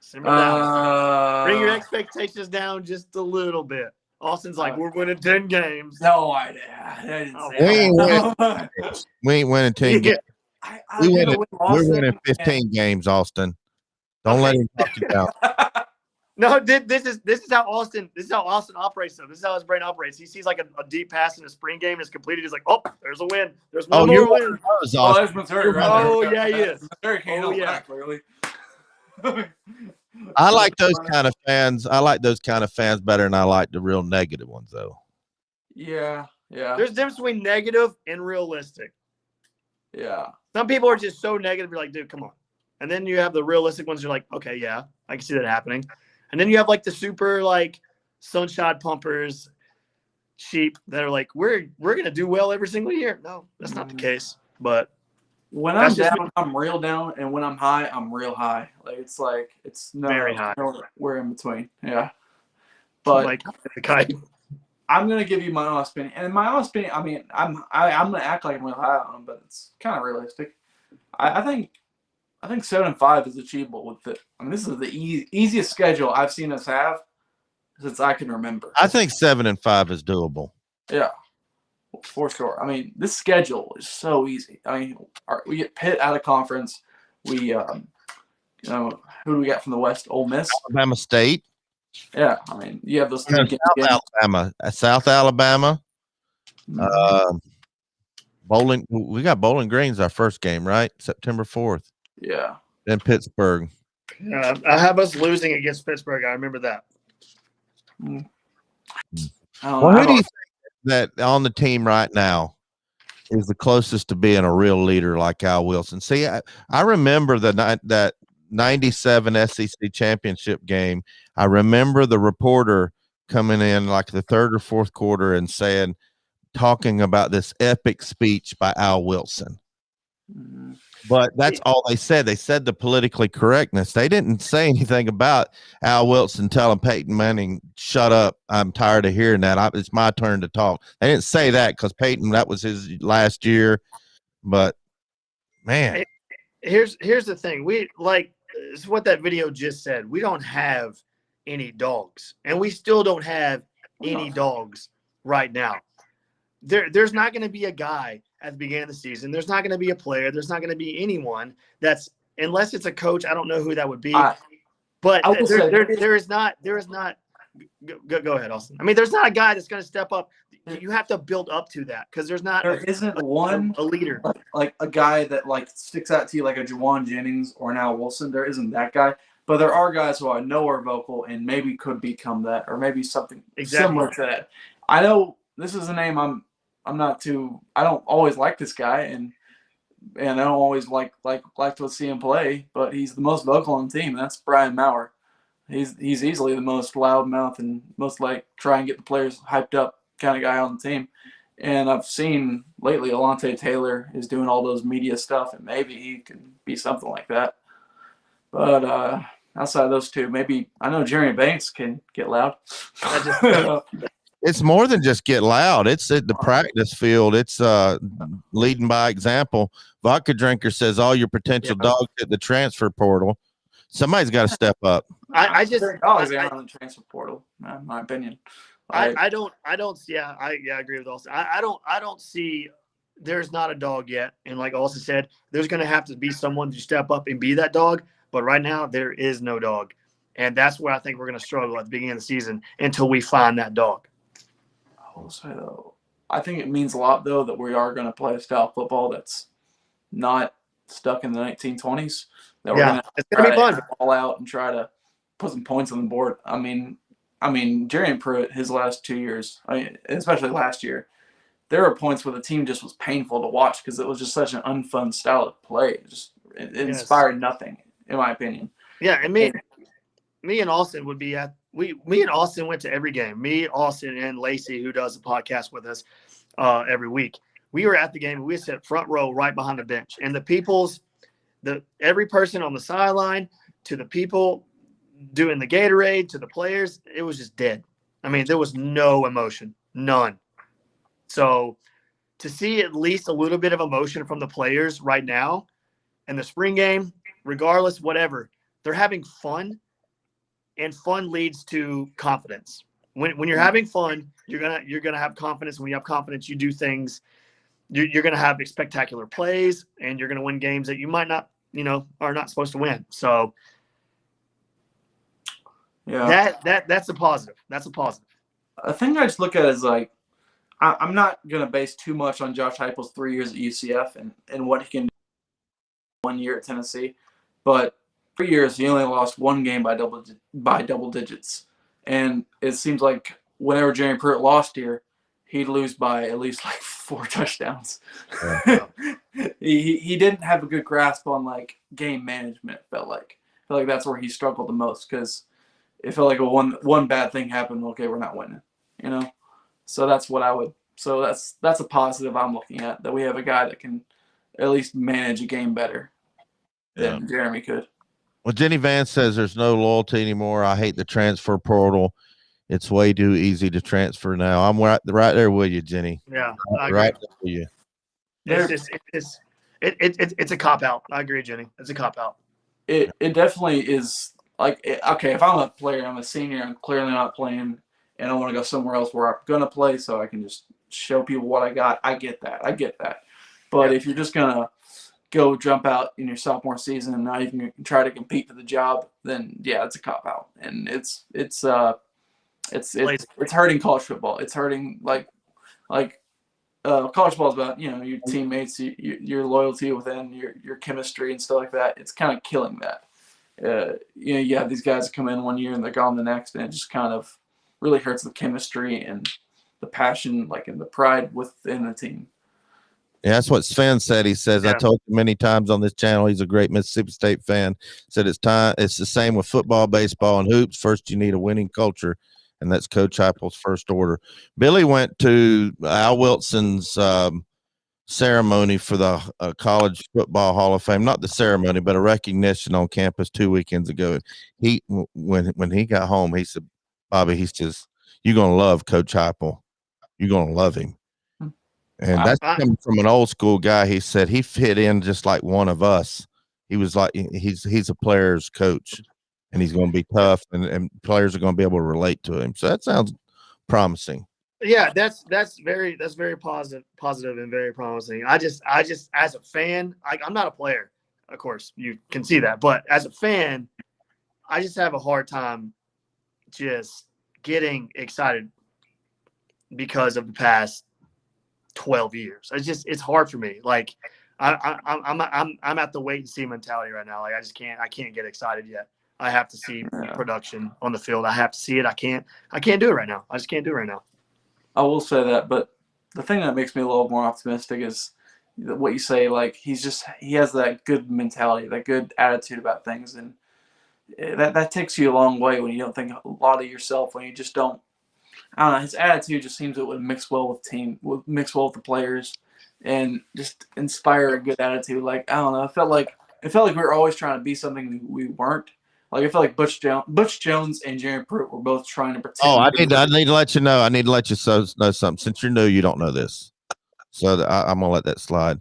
simmer down. Bring your expectations down just a little bit. Austin's like, we're winning 10 games. No, I didn't say that. We ain't winning 10 games. We're winning 15 games, Austin. Don't let him talk you down. No, this is how Austin operates though. This is how his brain operates. He sees like a deep pass in a spring game is completed. He's like, oh, there's a win. There's one more win. Oh, there's Missouri. Oh, yeah, he is. Missouri can't help that, clearly. I like those kind of fans. I like those kind of fans better than I like the real negative ones, though. Yeah. There's a difference between negative and realistic. Yeah. Some people are just so negative. You're like, dude, come on. And then you have the realistic ones. You're like, okay, yeah, I can see that happening. And then you have like the super like sunshine pumpers, sheep that are like, we're gonna do well every single year. No, that's not the case. But when I'm down, I'm real down, and when I'm high, I'm real high. Like it's very high. We're in between. Yeah. But I'm gonna give you my honest opinion, and my honest opinion. I mean, I'm gonna act like I'm real high on them, but it's kind of realistic. I think I think 7-5 is achievable with it. I mean, this is the easiest schedule I've seen us have since I can remember. I think 7-5 is doable. Yeah, for sure. I mean, this schedule is so easy. I mean, we get Pitt out of conference. We, who do we got from the West? Ole Miss, Alabama State. Yeah, I mean, you have those three games. South Alabama. Bowling. We got Bowling Green's our first game, right? September 4th. Yeah. Then Pittsburgh. I have us losing against Pittsburgh. I remember that. Well, who do you think that on the team right now is the closest to being a real leader like Al Wilson? See, I remember that 97 SEC championship game. I remember the reporter coming in like the third or fourth quarter and talking about this epic speech by Al Wilson. But that's all they said. They said the politically correctness. They didn't say anything about Al Wilson telling Peyton Manning, "Shut up. I'm tired of hearing that. It's my turn to talk." They didn't say that because Peyton, that was his last year. But man, here's the thing. It's what that video just said. We don't have any dogs, and we still don't have any dogs right now. There's not going to be a guy at the beginning of the season. There's not going to be a player. There's not going to be anyone that's, unless it's a coach. I don't know who that would be. But there is not. Go ahead, Austin. I mean, there's not a guy that's going to step up. You have to build up to that because there isn't a leader, like a guy that like sticks out to you like a Juwan Jennings or an Al Wilson. There isn't that guy, but there are guys who I know are vocal and maybe could become that, or maybe something similar to that. I know this is a name I don't always like this guy, and I don't always like to see him play, but he's the most vocal on the team. That's Brian Maurer. He's easily the most loudmouth and most like try and get the players hyped up kind of guy on the team. And I've seen lately Alontae Taylor is doing all those media stuff, and maybe he can be something like that. But outside of those two, maybe I know Jeremy Banks can get loud. It's more than just get loud. It's at the practice field. It's leading by example. Vodka Drinker says all your potential dogs at the transfer portal. Somebody's got to step up. I just dogs out on the transfer portal, in my opinion. I agree with Austin. I don't see. There's not a dog yet, and like Austin said, there's going to have to be someone to step up and be that dog. But right now, there is no dog, and that's where I think we're going to struggle at the beginning of the season until we find that dog. I will say though, I think it means a lot though that we are going to play a style of football that's not stuck in the 1920s. That we're going to be fun, all out and try to put some points on the board. I mean, Jerry and Pruitt, his last 2 years, especially last year, there were points where the team just was painful to watch because it was just such an unfun style of play. It inspired nothing, in my opinion. Yeah, and me and Austin would be at me and Austin went to every game. Me, Austin, and Lacey, who does the podcast with us every week. We were at the game. We sat front row right behind the bench, and every person on the sideline to the people doing the Gatorade to the players, it was just dead. I mean, there was no emotion, none. So to see at least a little bit of emotion from the players right now in the spring game, regardless, whatever, they're having fun, and fun leads to confidence. When you're having fun, you're gonna have confidence. When you have confidence, you do things. You're gonna have spectacular plays, and you're gonna win games that you might not, are not supposed to win. So yeah, that's a positive. That's a positive. A thing I just look at is like, I'm not gonna base too much on Josh Heupel's 3 years at UCF and what he can do 1 year at Tennessee, but 3 years he only lost one game by double digits, and it seems like whenever Jerry Pruitt lost here, he'd lose by at least like 4 touchdowns. Yeah. he didn't have a good grasp on like game management. I felt like that's where he struggled the most because it felt like one bad thing happened. Okay, we're not winning, So that's what I would. So that's a positive I'm looking at, that we have a guy that can at least manage a game better than Jeremy could. Well, Jenny Vance says there's no loyalty anymore. I hate the transfer portal. It's way too easy to transfer now. I'm right there with you, Jenny. Yeah, right there with you. It's a cop out. I agree, Jenny. It's a cop out. It definitely is. Like, okay, if I'm a player, I'm a senior, I'm clearly not playing, and I want to go somewhere else where I'm gonna play, so I can just show people what I got. I get that. But if you're just gonna go jump out in your sophomore season and not even try to compete for the job, then yeah, it's a cop out, and it's hurting college football. It's hurting like college football is about your teammates, your loyalty within your chemistry and stuff like that. It's kind of killing that. You have these guys that come in one year and they're gone the next, and it just kind of really hurts the chemistry and the passion, like, and the pride within the team. Yeah, that's what Sven said. He says, I told you many times on this channel, he's a great Mississippi State fan. Said it's the same with football, baseball, and hoops. First, you need a winning culture, and that's Coach Heupel's first order. Billy went to Al Wilson's ceremony for the College Football Hall of Fame. Not the ceremony, but a recognition on campus 2 weekends ago. When he got home, he said, Bobby, you're going to love Coach Heupel. You're going to love him. And that's coming from an old school guy. He said he fit in just like one of us. He was like, he's a player's coach, and he's going to be tough, and players are going to be able to relate to him. So that sounds promising. Yeah, that's very positive and very promising. I just as a fan, I'm not a player, of course, you can see that, but as a fan, I just have a hard time just getting excited because of the past 12 years. It's hard for me. Like I'm at the wait and see mentality right now. Like I can't get excited yet. I have to see production on the field. I have to see it. I can't do it right now. I just can't do it right now. I will say that, but the thing that makes me a little more optimistic is what you say. Like, he has that good mentality, that good attitude about things, and that takes you a long way when you don't think a lot of yourself, when you just don't. I don't know. His attitude just seems it would mix well with the players, and just inspire a good attitude. Like, I don't know. It felt like we were always trying to be something we weren't. Like, I feel like Butch Jones and Jerry Pruitt were both trying to pretend. Oh, I need to let you know. I need to let you know something. Since you're new, you don't know this, so I'm gonna let that slide.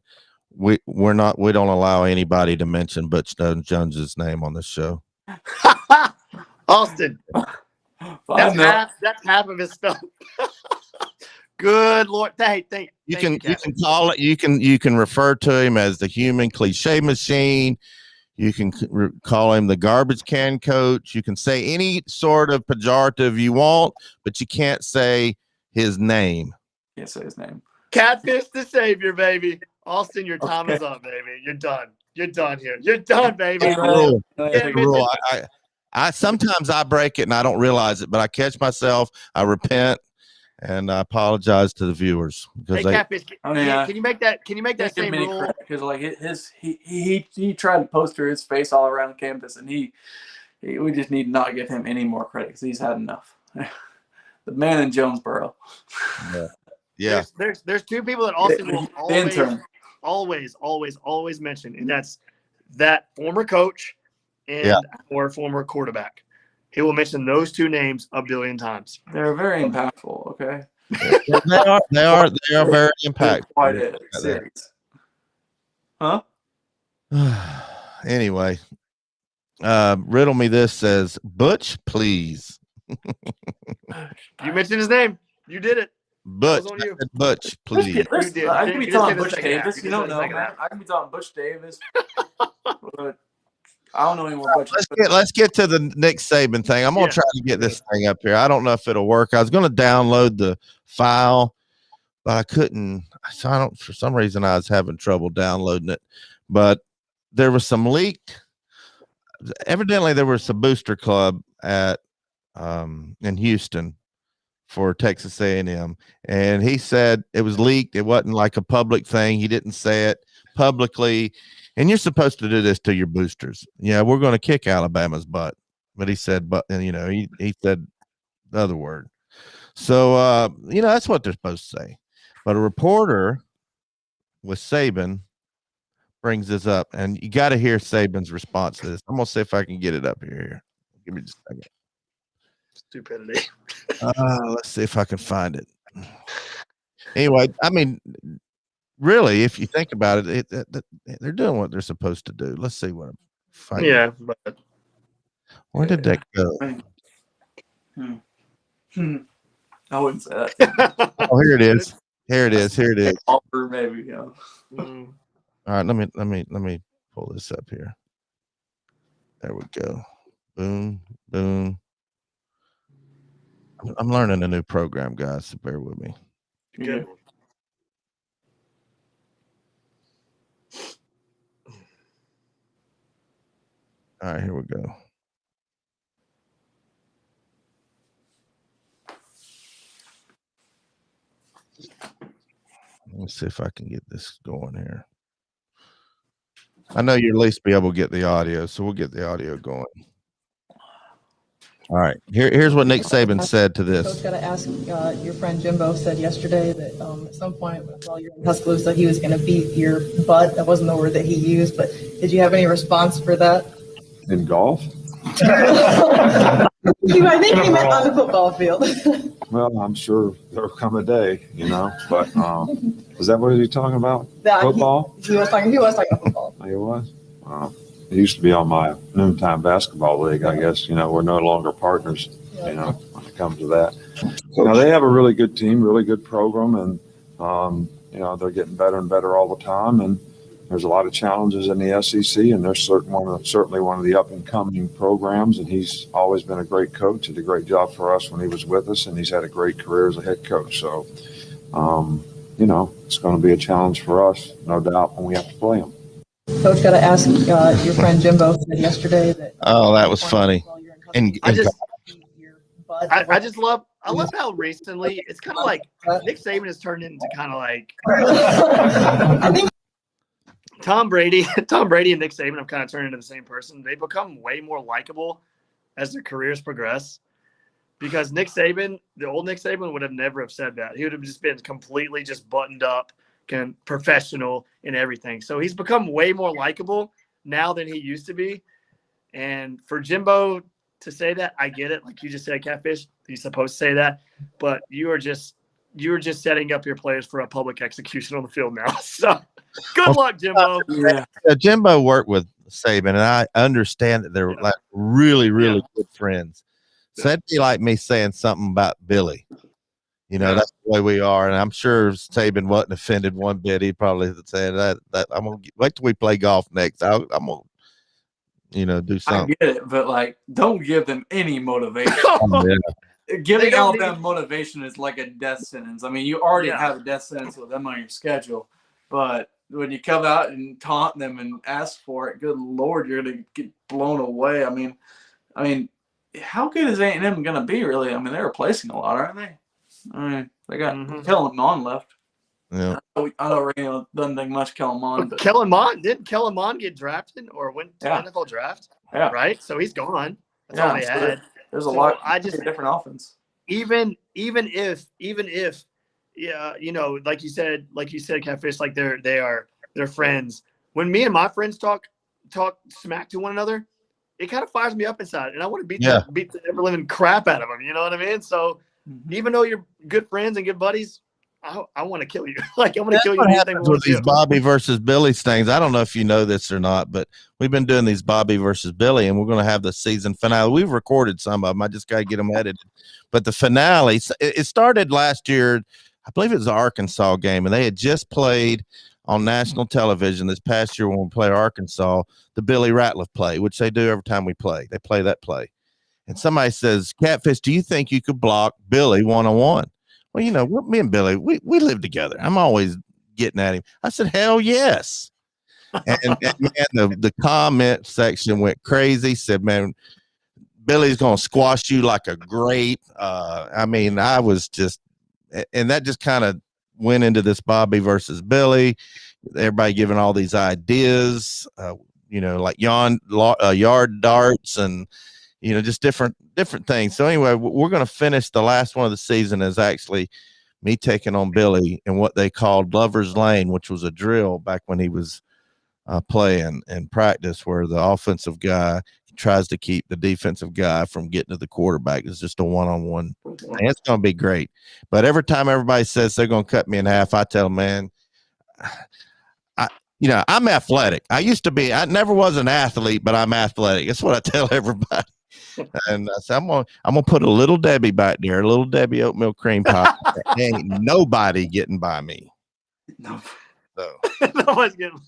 We don't allow anybody to mention Butch Jones's name on this show. Austin, that's half of his stuff. Good Lord, thank you can call it. You can refer to him as the human cliche machine. You can call him the garbage can coach. You can say any sort of pejorative you want, but you can't say his name. Can't say his name. Catfish the savior, baby. Austin, your time is up, baby. You're done. You're done here. You're done, baby. Rule. I sometimes I break it and I don't realize it, but I catch myself. I repent. And I apologize to the viewers because Catfish, can you make that same rule? Because like he tried to poster his face all around campus, and we just need to not give him any more credit because he's had enough. The man in Jonesboro. Yeah. There's two people that Austin will always mention, and that's that former coach and or former quarterback. He will mention those two names a billion times. They're very impactful. Okay. They are very impactful. Quite a series. Huh? Anyway, riddle me this. Says Butch, please. You mentioned his name. You did it. Butch, please. I can be talking Butch Davis. You don't know, man. I can be talking Butch Davis. But I don't know anymore. Let's get to the Nick Saban thing. I'm gonna try to get this thing up here. I don't know if it'll work. I was gonna download the file, but I couldn't. So for some reason I was having trouble downloading it. But there was some leaked. Evidently, there was a booster club at in Houston for Texas A&M, and he said it was leaked. It wasn't like a public thing. He didn't say it publicly. And you're supposed to do this to your boosters. Yeah, we're going to kick Alabama's butt. But he said, he said the other word. So, that's what they're supposed to say. But a reporter with Saban brings this up, and you got to hear Saban's response to this. I'm going to see if I can get it up here. Give me just a second. Stupidity. Let's see if I can find it. Anyway, I mean, really, if you think about it, they're doing what they're supposed to do. Let's see what I'm finding. Yeah, but Where did that go? I wouldn't say that. Oh, here it is. Here it is. Here it is. Offer maybe, yeah. All right, let me pull this up here. There we go. Boom, boom. I'm learning a new program, guys, so bear with me. Good. All right, here we go. Let's see if I can get this going here. I know you'll at least be able to get the audio, so we'll get the audio going. All right, here's what Nick Saban said to this. Coach, got to ask, your friend Jimbo said yesterday that at some point while you're in Tuscaloosa, he was going to beat your butt. That wasn't the word that he used, but did you have any response for that? In golf? I think he meant on the football field. Well, I'm sure there'll come a day, but is that what he was talking about? Football? He was talking about football. He was? It used to be on my noontime basketball league, I guess. We're no longer partners, when it comes to that. They have a really good team, really good program, and, they're getting better and better all the time. And there's a lot of challenges in the SEC, and they're certainly one of the up-and-coming programs, and he's always been a great coach. He did a great job for us when he was with us, and he's had a great career as a head coach. So, it's going to be a challenge for us, no doubt, when we have to play him. Coach, got to ask, your friend Jimbo said yesterday that. Oh, that was funny. And I love how recently it's kind of like Nick Saban has turned into kind of like I think Tom Brady and Nick Saban have kind of turned into the same person. They become way more likable as their careers progress. Because Nick Saban, the old Nick Saban, would have never have said that. He would have just been completely just buttoned up, kind of professional in everything. So he's become way more likable now than he used to be. And for Jimbo to say that, I get it. Like you just said, Catfish, he's supposed to say that. But you are just setting up your players for a public execution on the field now. So good luck, Jimbo. Yeah, Jimbo worked with Saban, and I understand that they're like really, really good friends. So that'd be like me saying something about Billy. That's the way we are. And I'm sure Saban wasn't offended one bit. He'd probably say that I'm going to wait till we play golf next. I'm going to, do something. I get it, but don't give them any motivation. Giving Alabama motivation is like a death sentence. I mean, you already have a death sentence with them on your schedule, but when you come out and taunt them and ask for it, good Lord, you're going to get blown away. I mean, how good is A&M going to be, really? I mean, they're replacing a lot, aren't they? I mean, they got Kellen Mond left. Yeah. I know Ray doesn't think much Kellen Mond. But Kellen Mond, didn't Kellen Mond get drafted or went to the NFL draft? Yeah. Right? So he's gone. That's all they had. There's a lot different offense. Even if like you said, Catfish, like they're friends. When me and my friends talk smack to one another, it kind of fires me up inside, and I want to beat the ever living crap out of them. You know what I mean? So even though you're good friends and good buddies, I want to kill you. Like I'm going to kill you. What happens with these Bobby versus Billy things? I don't know if you know this or not, but we've been doing these Bobby versus Billy, and we're going to have the season finale. We've recorded some of them. I just got to get them edited. But the finale, it started last year. I believe it was the Arkansas game, and they had just played on national television this past year when we play Arkansas, the Billy Ratliff play, which they do every time we play. They play that play. And somebody says, Catfish, do you think you could block Billy one-on-one? Well, me and Billy, we live together. I'm always getting at him. I said, hell yes. And the comment section went crazy. Said, man, Billy's going to squash you like a grape. I was just, and that just kind of went into this Bobby versus Billy. Everybody giving all these ideas, like yard darts and, just different things. So anyway, we're going to finish the last one of the season is actually me taking on Billy in what they called Lover's Lane, which was a drill back when he was playing in practice, where the offensive guy tries to keep the defensive guy from getting to the quarterback. It's just a one-on-one. It's going to be great. But every time everybody says they're going to cut me in half, I tell them, man, I'm athletic. I used to be. I never was an athlete, but I'm athletic. That's what I tell everybody. And I said, I'm gonna put a little Debbie back there, a little Debbie oatmeal cream pie. Ain't nobody getting by me. No. So nobody's getting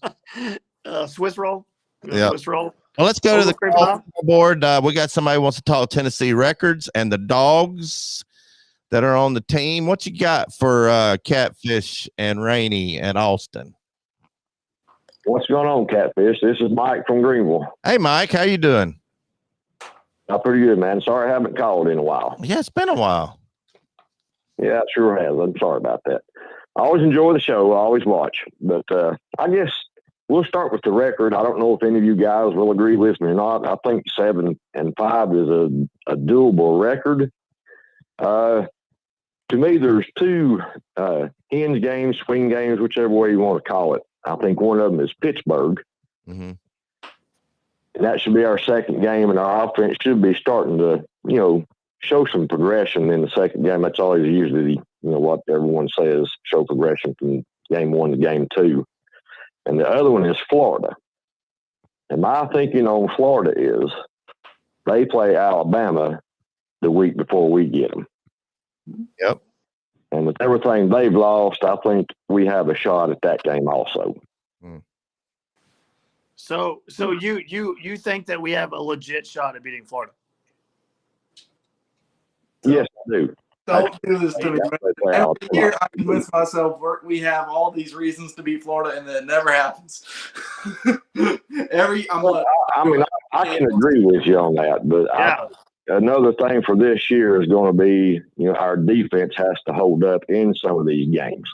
Swiss roll. Yeah. Swiss roll. Well, let's go to the cream call board. We got somebody who wants to talk Tennessee records and the dogs that are on the team. What you got for Catfish and Rainey and Austin? What's going on, Catfish? This is Mike from Greenville. Hey, Mike, how you doing? I'm pretty good, man. Sorry I haven't called in a while. Yeah, it's been a while. Yeah, it sure has. I'm sorry about that. I always enjoy the show. I always watch. But I guess we'll start with the record. I don't know if any of you guys will agree with me or not. I think 7-5 is a doable record. To me, there's two hinge games, swing games, whichever way you want to call it. I think one of them is Pittsburgh. Mm-hmm. And that should be our second game, and our offense should be starting to, show some progression in the second game. That's always usually, what everyone says, show progression from game 1 to game 2. And the other one is Florida. And my thinking on Florida is they play Alabama the week before we get them. Yep. And with everything they've lost, I think we have a shot at that game also. So you think that we have a legit shot at beating Florida? Yes, I do. Don't do this to me. Every year I convince myself we have all these reasons to beat Florida, and then it never happens. I can agree with you on that, but another thing for this year is going to be, our defense has to hold up in some of these games.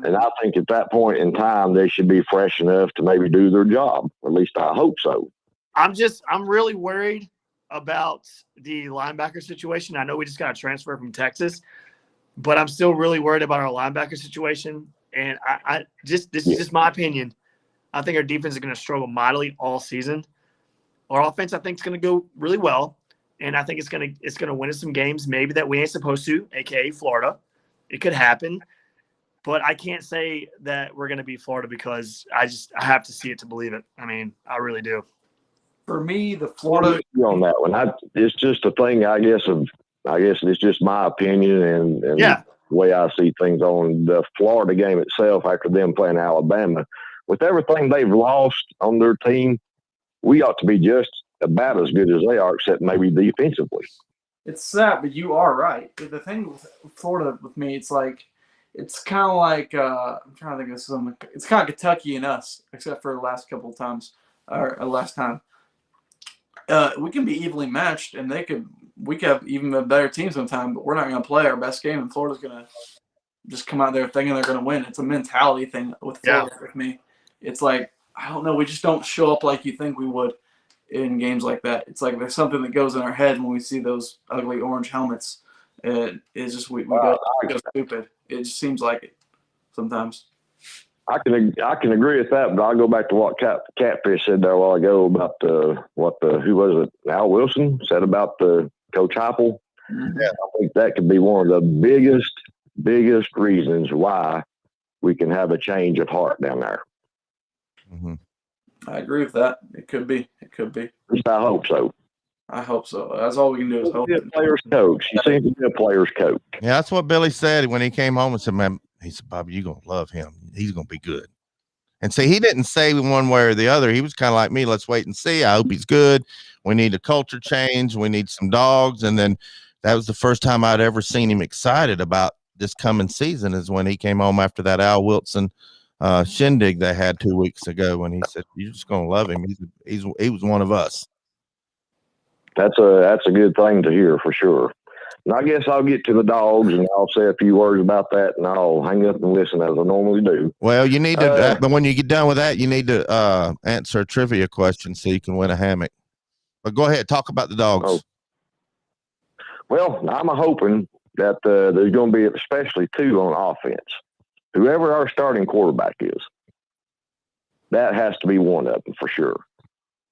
And I think at that point in time, they should be fresh enough to maybe do their job. At least I hope so. I'm really worried about the linebacker situation. I know we just got a transfer from Texas, but I'm still really worried about our linebacker situation. And this is just my opinion. I think our defense is going to struggle mightily all season. Our offense, I think, is going to go really well, and I think it's going to win us some games maybe that we ain't supposed to, aka Florida. It could happen, but I can't say that we're going to beat Florida because I have to see it to believe it. I mean, I really do. For me, the Florida on that one, it's just a thing. I guess it's just my opinion and the way I see things on the Florida game itself. After them playing Alabama, with everything they've lost on their team, we ought to be just about as good as they are, except maybe defensively. It's sad, but you are right. The thing with Florida with me, it's kind of like I'm trying to think of something. It's kind of Kentucky and us, except for the last couple of times or last time. We can be evenly matched, and we could have even a better team sometime, but we're not going to play our best game, and Florida's going to just come out there thinking they're going to win. It's a mentality thing with Florida with me. It's like, I don't know, we just don't show up like you think we would in games like that. It's like there's something that goes in our head when we see those ugly orange helmets. It's just we go stupid. It just seems like it sometimes. I can agree with that, but I'll go back to what Catfish said there a while ago about who was it? Al Wilson said about the Coach Heupel. Mm-hmm. Yeah, I think that could be one of the biggest reasons why we can have a change of heart down there. Mm-hmm. I agree with that. It could be. At least I hope so. I hope so. That's all we can do is hope. Players coach. You seem to be a players coach. Yeah, that's what Billy said when he came home and said, "Man," he said, "Bobby, you're gonna love him. He's gonna be good." And see, he didn't say one way or the other. He was kind of like me. Let's wait and see. I hope he's good. We need a culture change. We need some dogs. And then that was the first time I'd ever seen him excited about this coming season. Is when he came home after that Al Wilson shindig they had 2 weeks ago. When he said, "You're just gonna love him. He was one of us." That's a good thing to hear for sure. And I guess I'll get to the dogs and I'll say a few words about that and I'll hang up and listen as I normally do. Well, you need to, but when you get done with that, you need to answer a trivia question so you can win a hammock. But go ahead, talk about the dogs. Oh. Well, I'm hoping that there's going to be especially two on offense. Whoever our starting quarterback is, that has to be one of them for sure.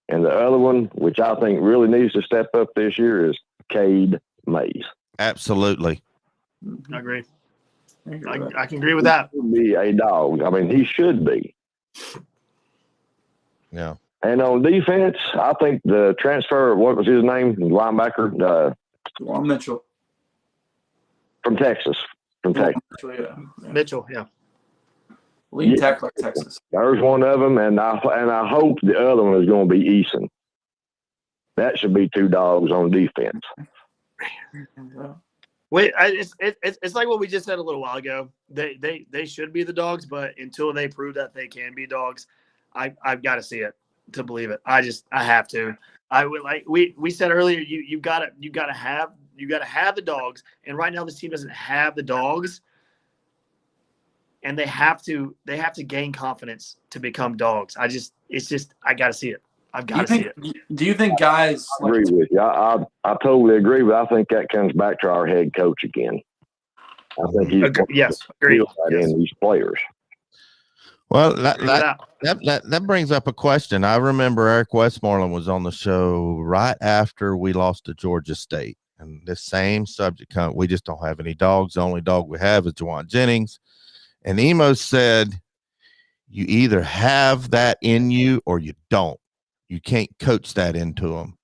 And the other one, which I think really needs to step up this year, is Cade Mays. Absolutely. I agree. I can agree with that. He should be a dog. I mean, he should be. Yeah. And on defense, I think the transfer, what was his name? Linebacker? Juwan Mitchell. From Texas. Mitchell, yeah. Lead tackler, Texas. There's one of them, and I hope the other one is going to be Eason. That should be two dogs on defense. Wait, it's like what we just said a little while ago. They should be the dogs, but until they prove that they can be dogs, I've got to see it to believe it. I have to. I would like we said earlier. You gotta have the dogs, and right now this team doesn't have the dogs, and they have to gain confidence to become dogs. I got to see it. I've got to see it. Do you think guys? I agree with you. I totally agree, but I think that comes back to our head coach again. I think he's agree in these players. Well, that brings up a question. I remember Eric Westmoreland was on the show right after we lost to Georgia State, and the same subject. We just don't have any dogs. The only dog we have is Juwan Jennings, and Emo said, "You either have that in you or you don't. You can't coach that into them."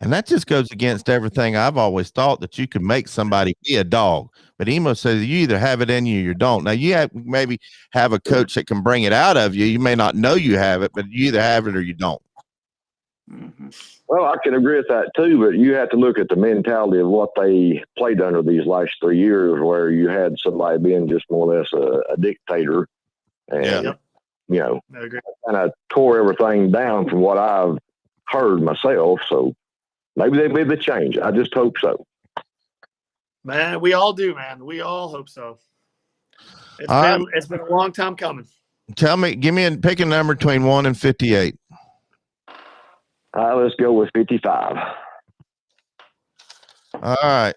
And that just goes against everything I've always thought, that you can make somebody be a dog. But Emo says you either have it in you or you don't. Now, you maybe have a coach that can bring it out of you. You may not know you have it, but you either have it or you don't. Mm-hmm. Well, I can agree with that too, but you have to look at the mentality of what they played under these last 3 years, where you had somebody being just more or less a dictator. And, you know, kind of tore everything down from what I've heard myself. So maybe they made the change. I just hope so. Man, we all do, man. We all hope so. It's been a long time coming. Pick a number between 1 and 58. Let's go with 55. All right.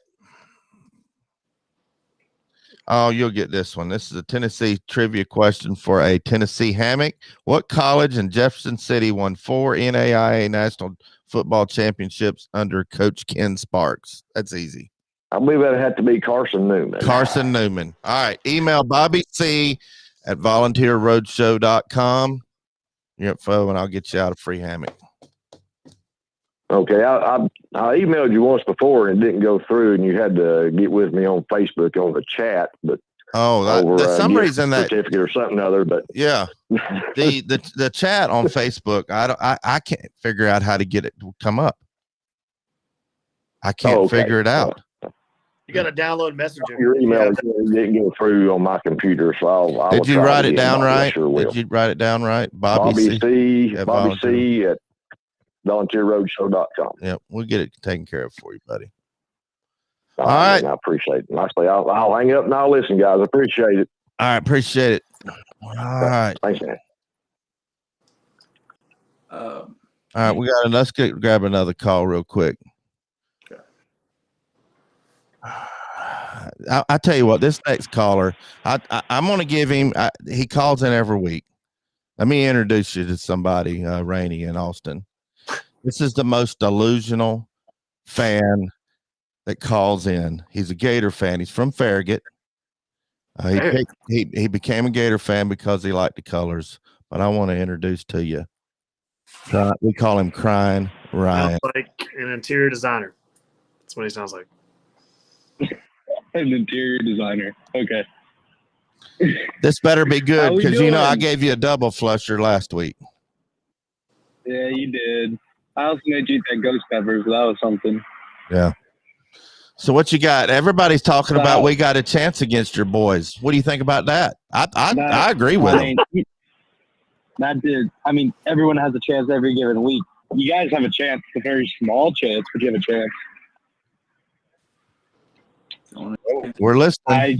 Oh, you'll get this one. This is a Tennessee trivia question for a Tennessee hammock. What college in Jefferson City won 4 NAIA National Football Championships under Coach Ken Sparks? That's easy. I believe that had to be Carson Newman. Carson Newman. All right. Email BobbyC@volunteerroadshow.com. Your info, and I'll get you out a free hammock. Okay. I emailed you once before and it didn't go through, and you had to get with me on Facebook on the chat. But some reason that certificate or something other. But yeah, the chat on Facebook, I can't figure out how to get it to come up. I can't figure it out. You got to download Messenger. Your email didn't go through on my computer, so I'll Did you write it down right? Did you write it down right? Bobby C at volunteerroadshow.com. Yeah, we'll get it taken care of for you, buddy. All right. I appreciate it. Actually, I'll hang up and I'll listen, guys. I appreciate it. All right, appreciate it. All right. Thanks, man. All right, let's grab another call real quick. Okay. I tell you what, this next caller, I'm going to give him. He calls in every week. Let me introduce you to somebody, Rainey in Austin. This is the most delusional fan that calls in. He's a Gator fan. He's from Farragut. He became a Gator fan because he liked the colors. But I want to introduce to you. We call him Crying Ryan. Sounds like an interior designer. That's what he sounds like. An interior designer. Okay. This better be good because I gave you a double flusher last week. Yeah, you did. I also made you eat that ghost peppers. That was something. Yeah. So what you got? Everybody's talking about we got a chance against your boys. What do you think about that? I agree with him. I mean, everyone has a chance every given week. You guys have a chance. It's a very small chance, but you have a chance. We're listening.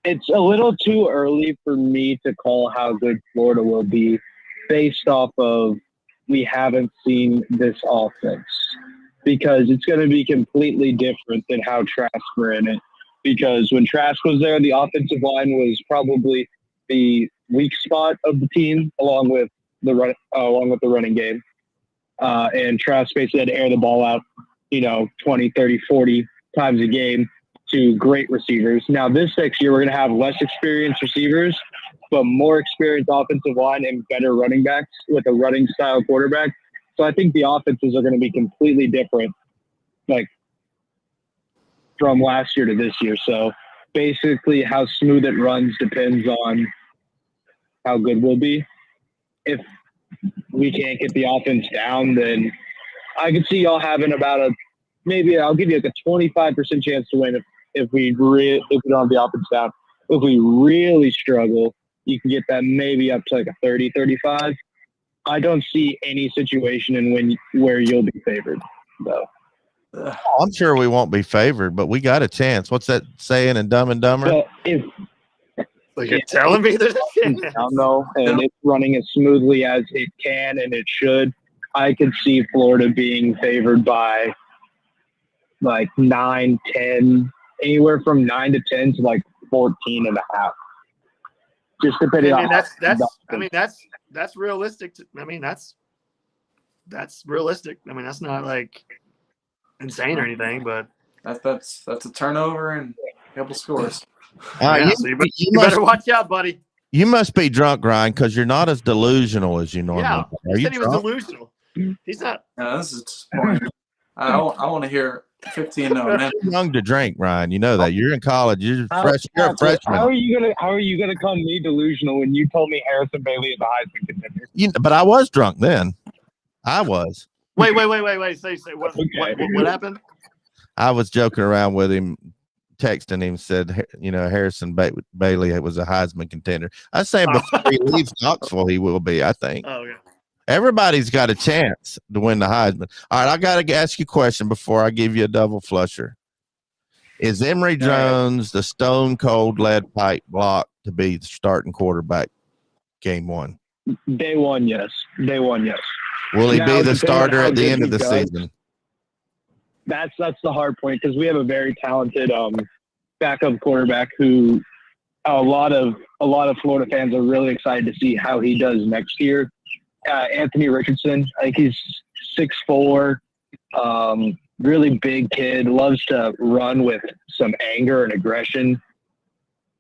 It's a little too early for me to call how good Florida will be based off of we haven't seen this offense, because it's going to be completely different than how Trask were in it. Because when Trask was there, the offensive line was probably the weak spot of the team, along with the running game. And Trask basically had to air the ball out, 20, 30, 40 times a game to great receivers. Now, this next year, we're going to have less experienced receivers, but more experienced offensive line and better running backs with a running style quarterback. So I think the offenses are going to be completely different, like from last year to this year. So basically how smooth it runs depends on how good we'll be. If we can't get the offense down, then I could see y'all having about maybe I'll give you like a 25% chance to win if we don't have the offense down. If we really struggle, you can get that maybe up to like a 30, 35. I don't see any situation where you'll be favored, though. I'm sure we won't be favored, but we got a chance. What's that saying in Dumb and Dumber? But if you're telling me there's a chance. I don't know, and it's running as smoothly as it can and it should, I could see Florida being favored by like 9, 10, anywhere from 9 to 10 to like 14 and a half. Just depending on that's realistic. That's realistic. I mean, that's not like insane or anything, but that's a turnover and a couple scores. So you better watch out, buddy. You must be drunk, Ryan, because you're not as delusional as you normally are. He said he was delusional. He's not. No, this is boring. I want to hear 15 no. You're too young to drink, Ryan. You know that. You're in college. You're a freshman. How are you gonna call me delusional when you told me Harrison Bailey is a Heisman contender? But I was drunk then. I was. Wait. Say what happened? I was joking around with him, texting him, said, Harrison Bailey was a Heisman contender. I was saying before he leaves Knoxville, he will be, I think. Oh, yeah. Everybody's got a chance to win the Heisman. All right, I got to ask you a question before I give you a double flusher. Is Emory Jones the stone cold lead pipe block to be the starting quarterback game one? Day one, yes. Will he be the starter at the end of the season? That's the hard point because we have a very talented backup quarterback who a lot of Florida fans are really excited to see how he does next year. Anthony Richardson, I think he's 6'4", really big kid, loves to run with some anger and aggression,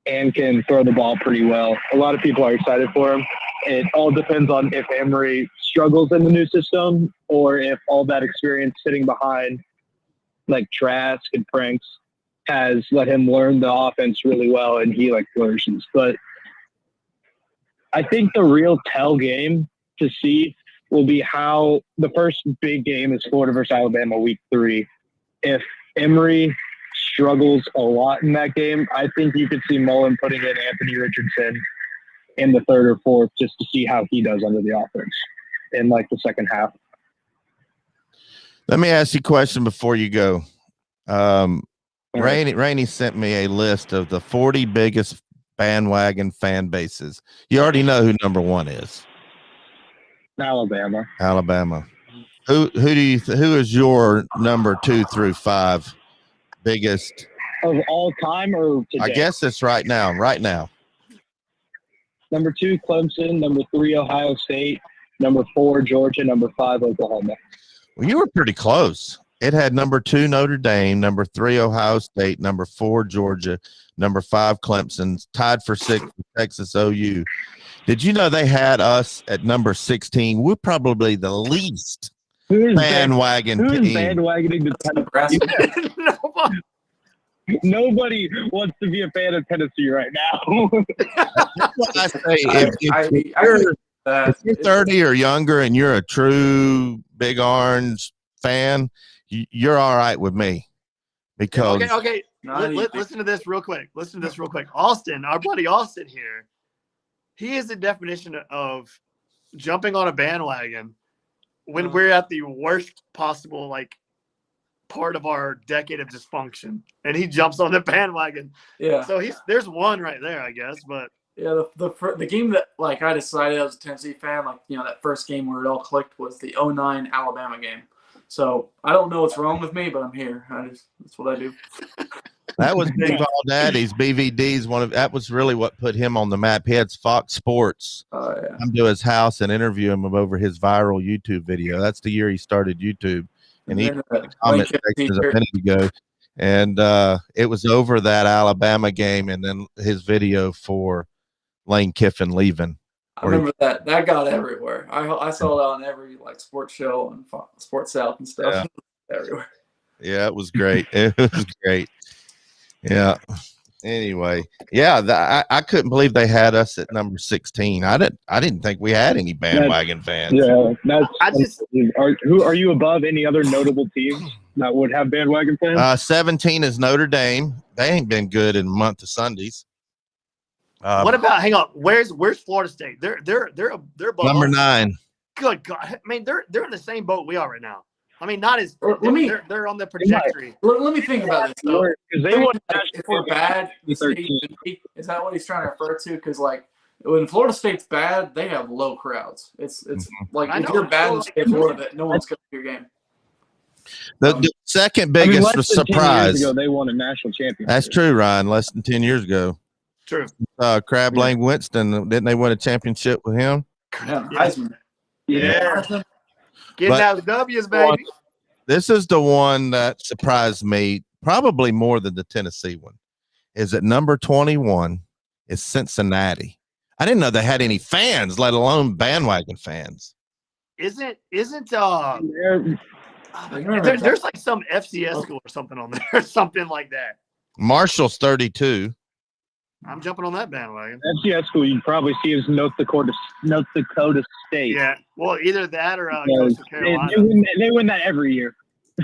and can throw the ball pretty well. A lot of people are excited for him. It all depends on if Emory struggles in the new system or if all that experience sitting behind like Trask and Pranks has let him learn the offense really well and he flourishes. But I think the real tell game to see will be how the first big game is Florida versus Alabama week 3. If Emory struggles a lot in that game, I think you could see Mullen putting in Anthony Richardson in the third or fourth just to see how he does under the offense in the second half. Let me ask you a question before you go. Rainey sent me a list of the 40 biggest bandwagon fan bases. You already know who number 1 is. Alabama. Who is your number 2 through 5 biggest of all time or today? I guess it's right now. Number 2, Clemson. Number 3, Ohio State. Number 4, Georgia. Number 5, Oklahoma. Well, you were pretty close. It had number 2, Notre Dame. Number 3, Ohio State. Number 4, Georgia. Number 5, Clemson. Tied for 6, Texas OU. Did you know they had us at number 16? We're probably the least bandwagon. Who's bandwagoning the Tennessee? Nobody wants to be a fan of Tennessee right now. That's what I say. If you're 30 or younger and you're a true Big Orange fan, you're all right with me. Because okay. Listen to this real quick. Austin, our buddy Austin here, he is the definition of jumping on a bandwagon when we're at the worst possible part of our decade of dysfunction, and he jumps on the bandwagon. Yeah. So there's one right there, I guess. But yeah, the game that I decided I was a Tennessee fan, that first game where it all clicked was the 2009 Alabama game. So I don't know what's wrong with me, but I'm here. That's what I do. That was Big Ball Daddy's BVD's that was really what put him on the map. He had Fox Sports come to his house and interview him over his viral YouTube video. That's the year he started YouTube. And he made a comment a minute ago. And it was over that Alabama game, and then his video for Lane Kiffin leaving. I remember that got everywhere. I saw it on every sports show and Sports South and stuff. Yeah. Everywhere. Yeah, it was great. It was great. Yeah. Anyway, yeah, I couldn't believe they had us at number 16. I didn't think we had any bandwagon fans. Yeah, are you above any other notable teams that would have bandwagon fans? 17 is Notre Dame. They ain't been good in a month of Sundays. What about? Hang on. Where's Florida State? They're above number us. 9. Good God! I mean, they're in the same boat we are right now. I mean, not as they're on the trajectory. Let me think about this though. If we're bad, is that what he's trying to refer to? Because when Florida State's bad, they have low crowds. It's like if you're bad in State Florida, no one's coming to your game. The second biggest less than 10 years surprise. ago, they won a national championship. That's true, Ryan. Less than 10 years ago. True. Crab Lane Winston, didn't they win a championship with him? Yeah, Heisman. Yeah. Getting out the W's, baby. This is the one that surprised me probably more than the Tennessee one. Is at number 21 is Cincinnati. I didn't know they had any fans, let alone bandwagon fans. Isn't there's like some FCS school or something on there or something like that. Marshall's 32. I'm jumping on that bandwagon. FCS school you'd probably see is North Dakota State. Yeah, well, either that or Coastal Carolina. They win that every year.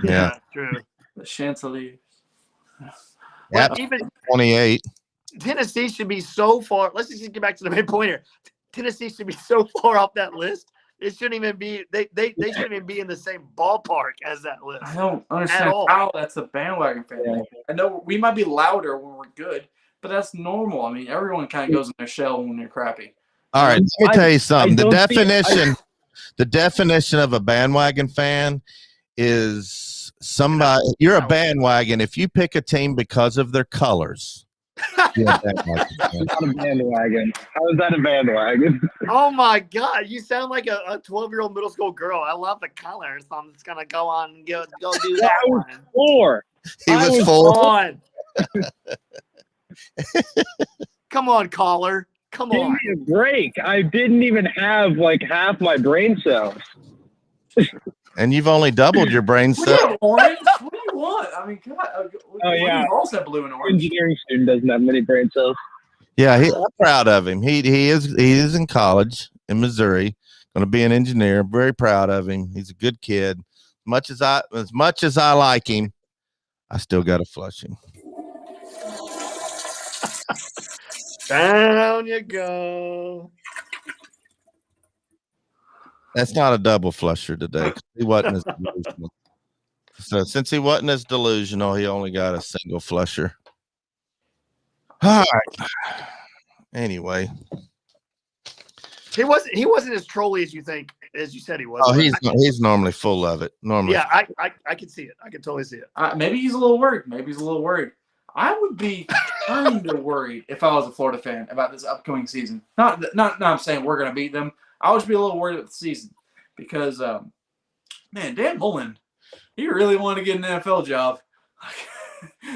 Yeah, true. The Chancelliers. Well, even 28. Tennessee should be so far. Let's just get back to the main point here. Tennessee should be so far off that list. It shouldn't even be. They shouldn't even be in the same ballpark as that list. I don't understand how that's a bandwagon fan. Yeah. I know we might be louder when we're good, but that's normal. I mean, everyone kind of goes in their shell when they're crappy. All right, let me tell you something. The definition of a bandwagon fan is somebody. You're a bandwagon if you pick a team because of their colors. You're a bandwagon fan. Not a bandwagon. How is that a bandwagon? Oh my God, you sound like a 12-year-old middle school girl. I love the colors. So I'm just gonna go on and go do that one. 4. He was 4. On. Come on, caller. Come Give on. me a break. I didn't even have half my brain cells. And you've only doubled your brain We cell. have orange. What do you want? I mean, God. Yeah. We also have blue and orange. Engineering student doesn't have many brain cells. Yeah, I'm proud of him. He is in college in Missouri, going to be an engineer. I'm very proud of him. He's a good kid. As much as I like him, I still got to flush him. Down you go. That's not a double flusher today. He wasn't as delusional. So since he wasn't as delusional, he only got a single flusher. All right. Anyway, He wasn't as trolly as you said he was. oh, he's normally full of it. Normally, Yeah, I can see it. I can totally see it. Maybe he's a little worried. I would be kind of worried if I was a Florida fan about this upcoming season. Not I'm saying we're going to beat them. I would be a little worried about the season because, man, Dan Mullen, he really wanted to get an NFL job.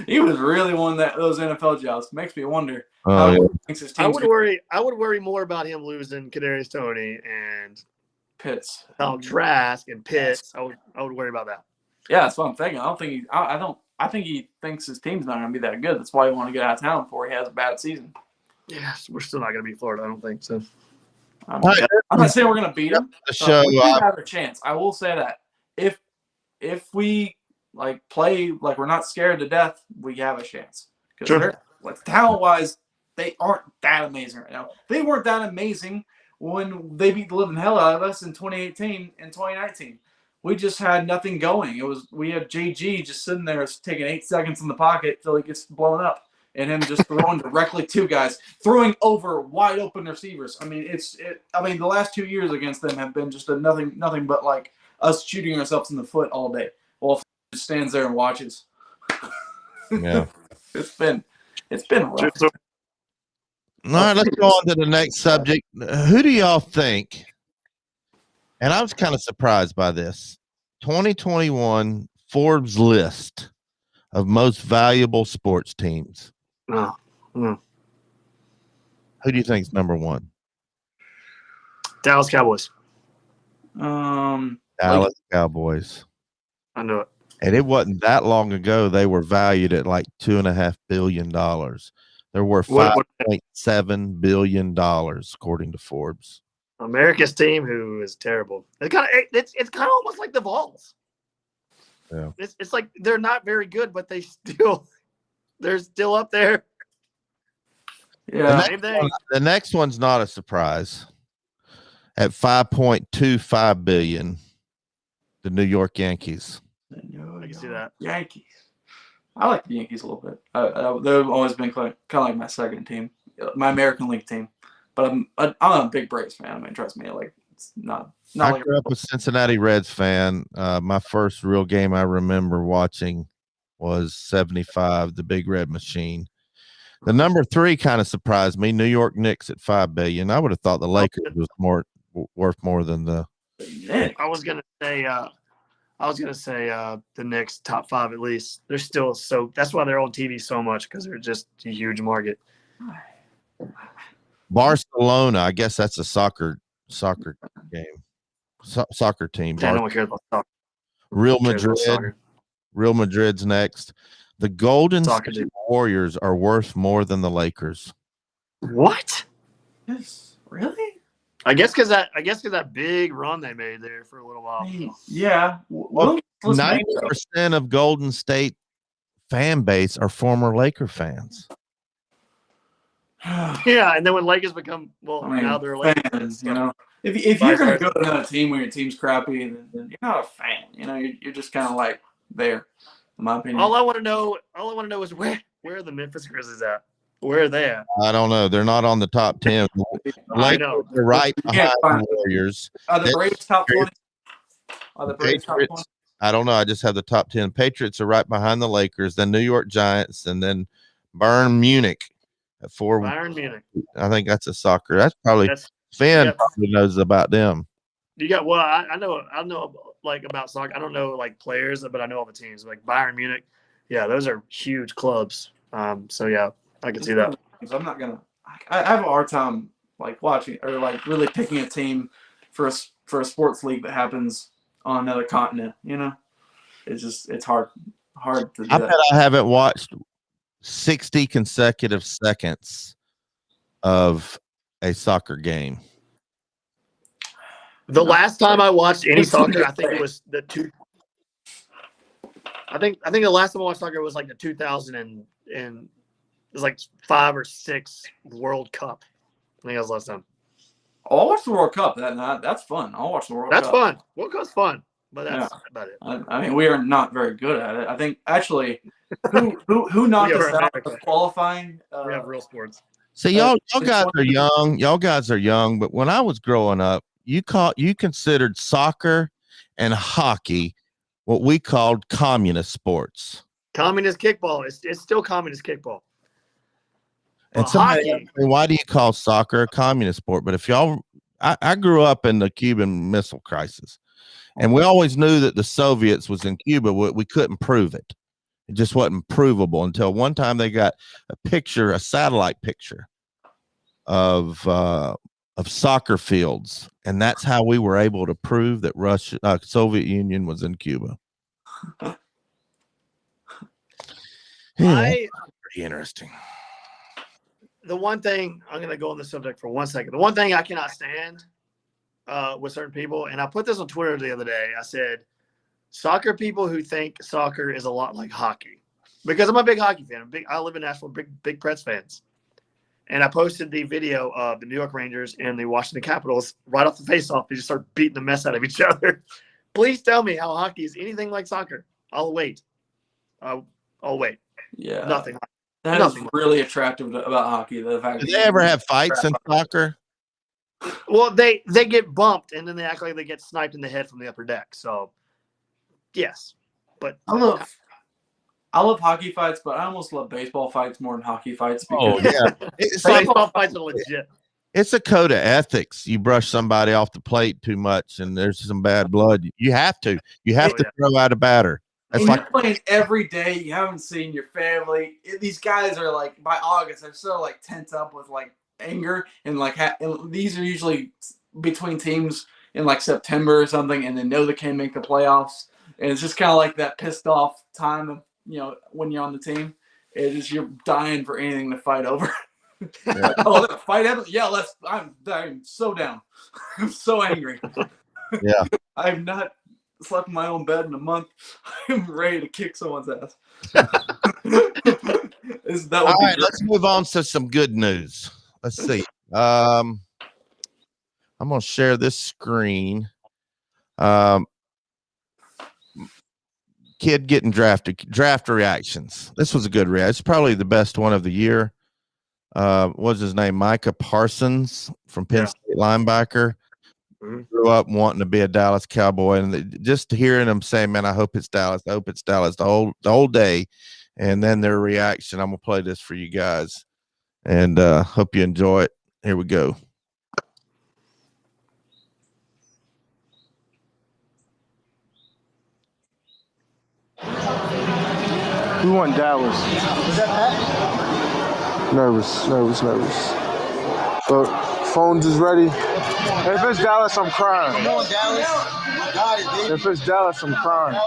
He was really wanting those NFL jobs. Makes me wonder how he thinks his team's I would worry more about him losing Kadarius Toney and Pitts, Trask and Pitts. I would worry about that. Yeah, that's what I'm thinking. I think he thinks his team's not going to be that good. That's why he wanted to get out of town before he has a bad season. Yeah, we're still not going to beat Florida. I don't think so. I'm not saying we're going to beat them. We do have a chance. I will say that if we play like we're not scared to death, we have a chance. Because talent-wise, they aren't that amazing right now. They weren't that amazing when they beat the living hell out of us in 2018 and 2019. We just had nothing going. We had JG just sitting there taking 8 seconds in the pocket till he gets blown up, and him just throwing directly to guys, throwing over wide open receivers. I mean, the last 2 years against them have been just nothing but us shooting ourselves in the foot all day. Well, just stands there and watches. Yeah, it's been rough. All right, let's go on to the next subject. Who do y'all think? And I was kind of surprised by this 2021 Forbes list of most valuable sports teams. Oh. Mm. Who do you think is number one? Dallas Cowboys. Dallas Cowboys. I know it. And it wasn't that long ago they were valued at like $2.5 billion. They're worth $5.7 billion according to Forbes. America's team, who is terrible. It's kind of almost like the Vols. Yeah. It's like they're not very good, but they're still up there. Yeah. The next one's not a surprise. At $5.25 billion, the New York Yankees. I can see that. Yankees. I like the Yankees a little bit. They've always been kind of like my second team, my American League team. But I'm a big Braves fan. I mean, trust me, like it's not I like grew up a Cincinnati Reds fan. My first real game I remember watching was 75, the Big Red Machine. The number 3 kind of surprised me. New York Knicks at $5 billion. I would have thought the Lakers was worth more than the. I was gonna say the Knicks top 5 at least. They're still so. That's why they're on TV so much, because they're just a huge market. Barcelona, I guess that's a soccer game, soccer team. I don't care about soccer. Real Madrid's next. The Golden Soccer State team. Warriors are worth more than the Lakers. What? Yes, really? I guess because that big run they made there for a little while. Yeah. Well, 90% of Golden State fan base are former Laker fans. Yeah, and then when Lakers become now they're Lakers. Fans, you know. If you're gonna go to another team when your team's crappy, then you're not a fan. You know, you're just kind of like there. In my opinion. All I want to know is where are the Memphis Grizzlies at? Where are they at? I don't know. They're not on the top 10. I know. They're right behind the Warriors. Are the Braves top 20? Are the Braves top 20? I don't know. I just have the top 10. Patriots are right behind the Lakers, then New York Giants, and then Bayern Munich at 4. Bayern Munich. I think that's a soccer. That's probably Finn probably knows about them. You got I know like about soccer. I don't know like players, but I know all the teams. Like Bayern Munich. Yeah, those are huge clubs. So yeah, I can see that. I'm not gonna. I have a hard time like watching or like really picking a team for a sports league that happens on another continent. You know, it's hard to do I that. bet I haven't watched 60 consecutive seconds of a soccer game. The last time I watched any soccer, I think it was the two. I think the last time I watched soccer was like the 2000 and it was like 5 or 6 World Cup. I think that was the last time. I'll watch the World Cup. That's fun. I'll watch the World Cup. That's fun. World Cup's fun, but that's about it. I mean, we are not very good at it. I think actually, who knocked us out of qualifying? We have real sports. So y'all guys are young. Y'all guys are young, but when I was growing up, you considered soccer and hockey what we called communist sports. Communist kickball. It's still communist kickball. And somebody asked me, why do you call soccer a communist sport? But if I grew up in the Cuban Missile Crisis, and we always knew that the Soviets was in Cuba. We couldn't prove it. It just wasn't provable until one time they got a satellite picture of soccer fields, and that's how we were able to prove that Soviet Union was in Cuba. Pretty interesting. The one thing I'm going to go on the subject for 1 second. The one thing I cannot stand with certain people, and I put this on Twitter the other day. I said, soccer people who think soccer is a lot like hockey, because I'm a big hockey fan. I live in Nashville, big Preds fans. And I posted the video of the New York Rangers and the Washington Capitals right off the face-off. They just start beating the mess out of each other. Please tell me how hockey is anything like soccer. I'll wait. I'll wait. Yeah. Nothing. That is really attractive about hockey. The fact Do they ever have fights in soccer? Well, they get bumped, and then they act like they get sniped in the head from the upper deck. So, yes. But I love hockey fights, but I almost love baseball fights more than hockey fights. Oh, yeah. Baseball fights are legit. It's a code of ethics. You brush somebody off the plate too much and there's some bad blood. You have to. You have to throw out a batter. It's when like you're playing every day, you haven't seen your family. These guys are like, by August, they're so like tense up with like anger and like and these are usually between teams in like September or something, and they know they can't make the playoffs, and it's just kind of like that pissed off time of when you're on the team. It is you're dying for anything to fight over. Yeah. Oh, that fight happened? Yeah, I'm so down. I'm so angry. Yeah. I've not slept in my own bed in a month. I'm ready to kick someone's ass. All right, let's move on to some good news. Let's see. I'm gonna share this screen. Kid getting drafted. Draft reactions. This was a good reaction. It's probably the best one of the year. What's his name? Micah Parsons from Penn State linebacker. Grew up wanting to be a Dallas Cowboy, and just hearing them say, "Man, I hope it's Dallas. I hope it's Dallas." The whole day, and then their reaction. I'm gonna play this for you guys, and hope you enjoy it. Here we go. We want Dallas. Nervous. But phones is ready. If it's Dallas, I'm crying. Come on, Dallas. Got it, dude. If it's Dallas, I'm crying.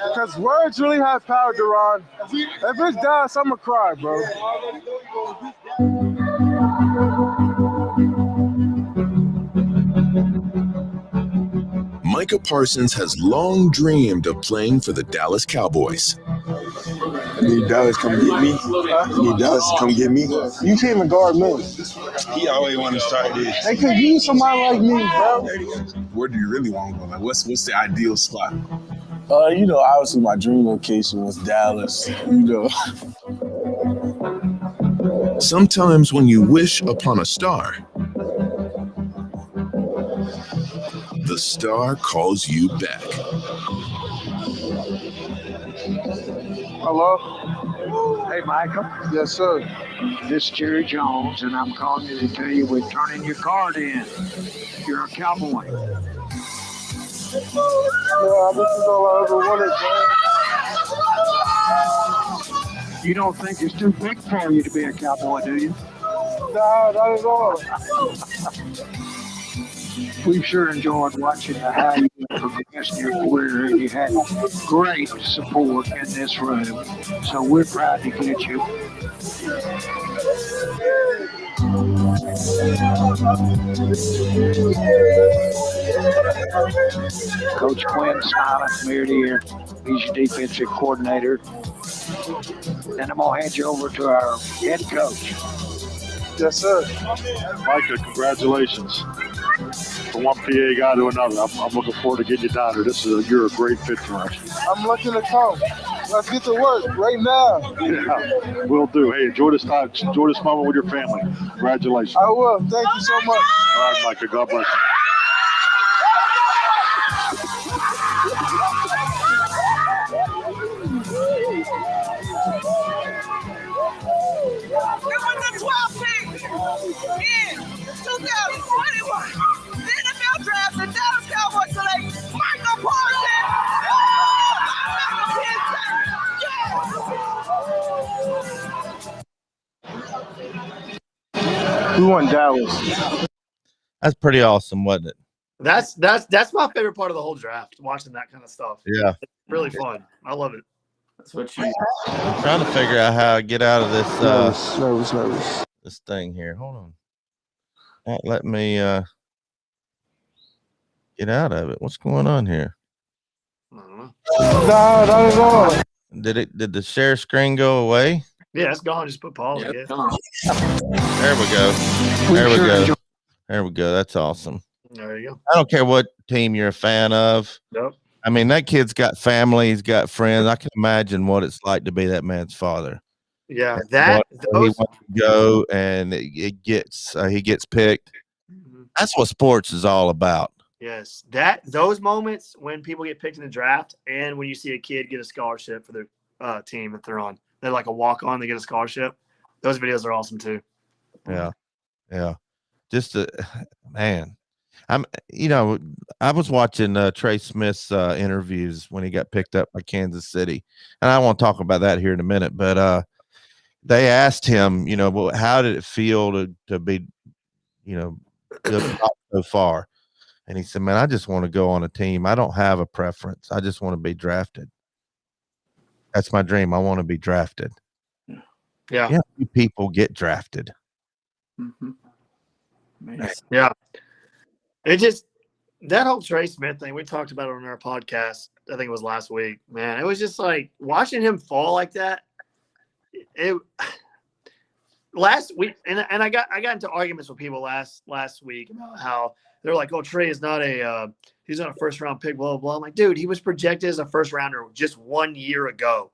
Because words really have power, Duran. If it's Dallas, I'm going to cry, bro. Micah Parsons has long dreamed of playing for the Dallas Cowboys. Need Dallas come get me. Need Dallas to come get me. You can't even guard me. He always wanted to start this. They could use somebody like me, bro. Where do you really want to go? Like, what's the ideal spot? Obviously my dream location was Dallas. Sometimes when you wish upon a star, the star calls you back. Hello? Hey, Michael. Yes, sir. This is Jerry Jones, and I'm calling you to tell you we're turning your card in. You're a Cowboy. Yeah, this is all I ever wanted, man. You don't think it's too big for you to be a Cowboy, do you? Nah, not at all. We've sure enjoyed watching how you progressed in your career, and you had great support in this room. So we're proud to get you. Coach Quinn smiling from ear to ear. He's your defensive coordinator. And I'm going to hand you over to our head coach. Yes, sir. Micah, congratulations. From one PA guy to another, I'm looking forward to getting you down here. You're a great fit for us. I'm looking to come. Let's get to work right now. Yeah, will do. Hey, enjoy this time. Enjoy this moment with your family. Congratulations. I will. Thank you so much. All right, Micah. God bless you. The 12th pick in 2021. The NFL draft, the Dallas Cowboys select Micah Parsons. We want Dallas. That's pretty awesome, wasn't it? That's my favorite part of the whole draft, watching that kind of stuff. Yeah. It's really fun. I love it. That's what you I'm trying to figure out how to get out of this nervous. This thing here. Hold on. Won't let me get out of it. What's going on here? No, not at all. Did the share screen go away? Yeah, it's gone. Just put Paul in. There we go. There we go. That's awesome. There you go. I don't care what team you're a fan of. Yep. I mean, that kid's got family. He's got friends. I can imagine what it's like to be that man's father. Yeah, He wants to go, and he gets picked. That's what sports is all about. Yes, those moments when people get picked in the draft, and when you see a kid get a scholarship for their team that they're on, they're like a walk on, they get a scholarship. Those videos are awesome too. Yeah. Just man, I was watching Trey Smith's interviews when he got picked up by Kansas City, and I won't talk about that here in a minute. But they asked him, well, how did it feel to be, good so far? And he said, "Man, I just want to go on a team. I don't have a preference. I just want to be drafted. That's my dream. I want to be drafted." Yeah. Yeah, people get drafted. Mm-hmm. Yeah. It just, that whole Trey Smith thing, we talked about it on our podcast. I think it was last week. Man, it was just like watching him fall like that. Last week, and I got into arguments with people last week about how they're like, "Oh, Trey is not he's not a first round pick." Blah blah blah. I'm like, dude, he was projected as a first rounder just 1 year ago.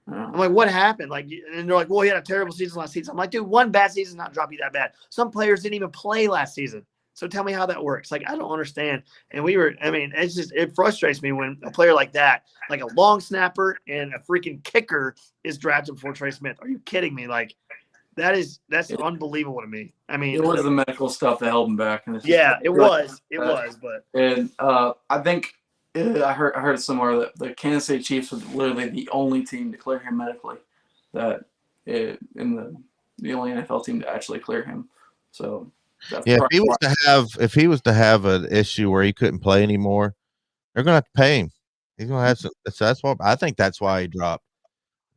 I'm like, what happened? Like, and they're like, well, he had a terrible season last season. I'm like, dude, one bad season not drop you that bad. Some players didn't even play last season. So tell me how that works. Like, I don't understand. And it frustrates me when a player like that, like a long snapper and a freaking kicker, is drafted before Trey Smith. Are you kidding me? Like, that's unbelievable to me. I mean, it was the medical stuff that held him back. And it was. But I think I heard somewhere that the Kansas City Chiefs were literally the only team to clear him medically, the only NFL team to actually clear him. So that's if he was to have an issue where he couldn't play anymore, they're gonna have to pay him. He's gonna have some. That's what I think. That's why he dropped.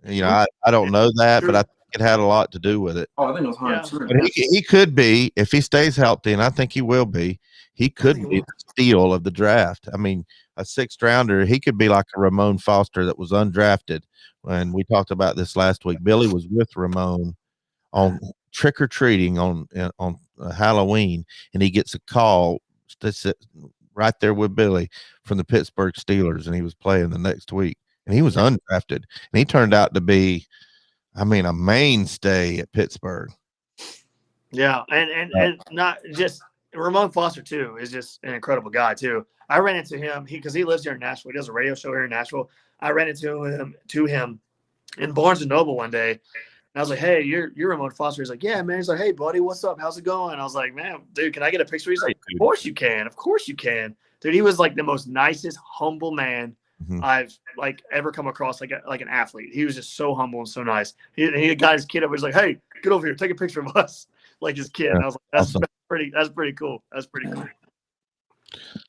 I don't know that, but I think it had a lot to do with it. Oh, I think it was 100%. But he could be, if he stays healthy, and I think he will be. He could be the steal of the draft. I mean, a sixth rounder, he could be like a Ramon Foster that was undrafted. When we talked about this last week, Billy was with Ramon on trick or treating on Halloween, and he gets a call right there with Billy from the Pittsburgh Steelers, and he was playing the next week, and he was undrafted, and he turned out to be, a mainstay at Pittsburgh. Yeah, and not just Ramon Foster too is just an incredible guy too. I ran into him because he lives here in Nashville. He does a radio show here in Nashville. I ran into him in Barnes and Noble one day. And I was like, "Hey, you're Ramon Foster." He's like, "Yeah, man." He's like, "Hey, buddy, what's up? How's it going?" I was like, "Man, dude, can I get a picture?" He's like, "Of course you can. Of course you can." Dude, he was like the most nicest, humble man I've ever come across, like an athlete. He was just so humble and so nice. He got his kid up. He was like, "Hey, get over here, take a picture of us," like his kid. Yeah, and I was like, "That's awesome. That's pretty cool. That's pretty cool."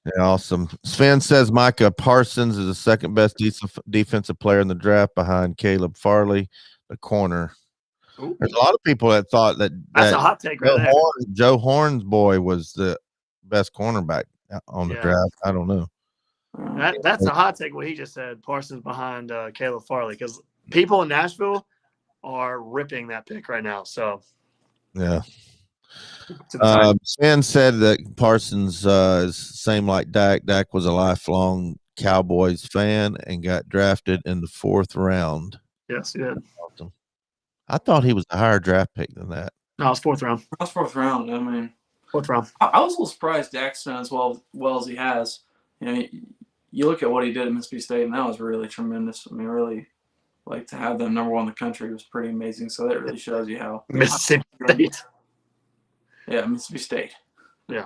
Yeah, awesome. Sven says Micah Parsons is the second best defensive player in the draft behind Caleb Farley, the corner. Ooh. There's a lot of people that thought that's a hot take right there. Joe Horn's boy was the best cornerback on the draft. I don't know. That's a hot take. What he just said, Parsons behind Caleb Farley, because people in Nashville are ripping that pick right now. So yeah. Sven said that Parsons is same like Dak. Dak was a lifelong Cowboys fan and got drafted in the 4th round. Yes, he did. Awesome. I thought he was a higher draft pick than that. No, it's 4th round. That's 4th round. I mean, 4th round. I was a little surprised Dak's done as well as he has. You look at what he did at Mississippi State, and that was really tremendous. I mean, really, like, to have them number 1 in the country was pretty amazing. So that really shows you how Mississippi State. Yeah, Mississippi State. Yeah,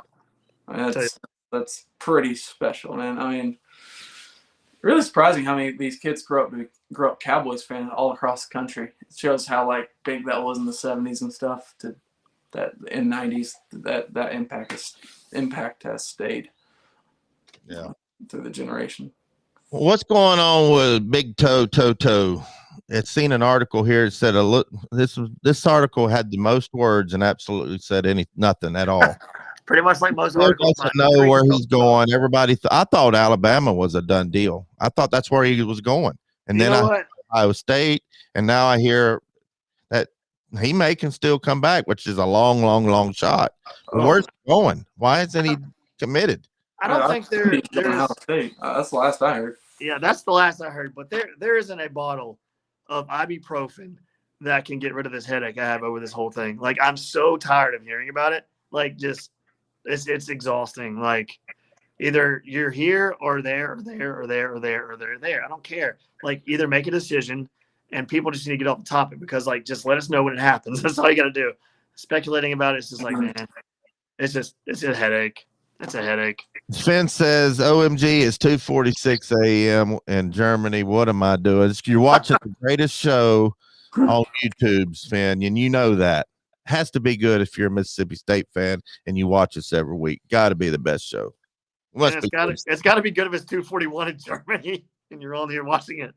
I mean, that's pretty special, man. I mean, really surprising how many of these kids grew up Cowboys fans all across the country. It shows how big that was in the 70s and stuff. To that in 90s, that impact has stayed. Yeah, through the generation. What's going on with Big Toe? It's seen an article here. It said this article had the most words and absolutely said nothing at all. Pretty much like most articles. Wants to know where he's going. Everybody, I thought Alabama was a done deal. I thought that's where he was going, and then Iowa State, and now I hear that he can still come back, which is a long shot. Where's he going? Why isn't he committed? I don't think there's. That's the last I heard. Yeah, that's the last I heard. But there isn't a bottle of ibuprofen that can get rid of this headache I have over this whole thing. Like, I'm so tired of hearing about it. Like, just it's exhausting. Like, either you're here or there or there or there or there or there or there. I don't care. Like, either make a decision, and people just need to get off the topic because, just let us know when it happens. That's all you got to do. Speculating about it's just like, man, it's a headache. That's a headache. Sven says, OMG, it's 2:46 a.m. in Germany. What am I doing? You're watching the greatest show on YouTube, Sven, and you know that. Has to be good if you're a Mississippi State fan and you watch us every week. Got to be the best show. Yeah, it's got to be good if it's 2:41 in Germany and you're on here watching it.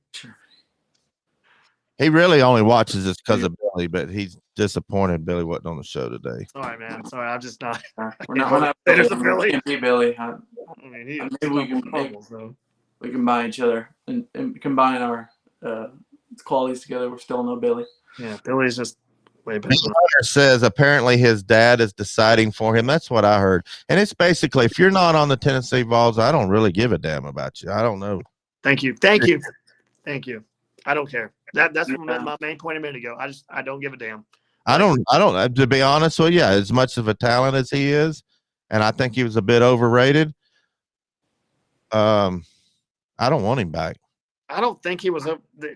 He really only watches this because of Billy, but he's disappointed Billy wasn't on the show today. Sorry, man. Sorry, I'm just not. We're not There's a Billy. Can't be Billy. I mean, maybe we can buy each other and combine our qualities together. We're still no Billy. Yeah, Billy's just way better. Says apparently his dad is deciding for him. That's what I heard. And it's basically, if you're not on the Tennessee Vols, I don't really give a damn about you. I don't know. Thank you. I don't care. That's my main point a minute ago. I don't give a damn. I don't, to be honest with you, as much of a talent as he is, and I think he was a bit overrated. I don't want him back. I don't think he was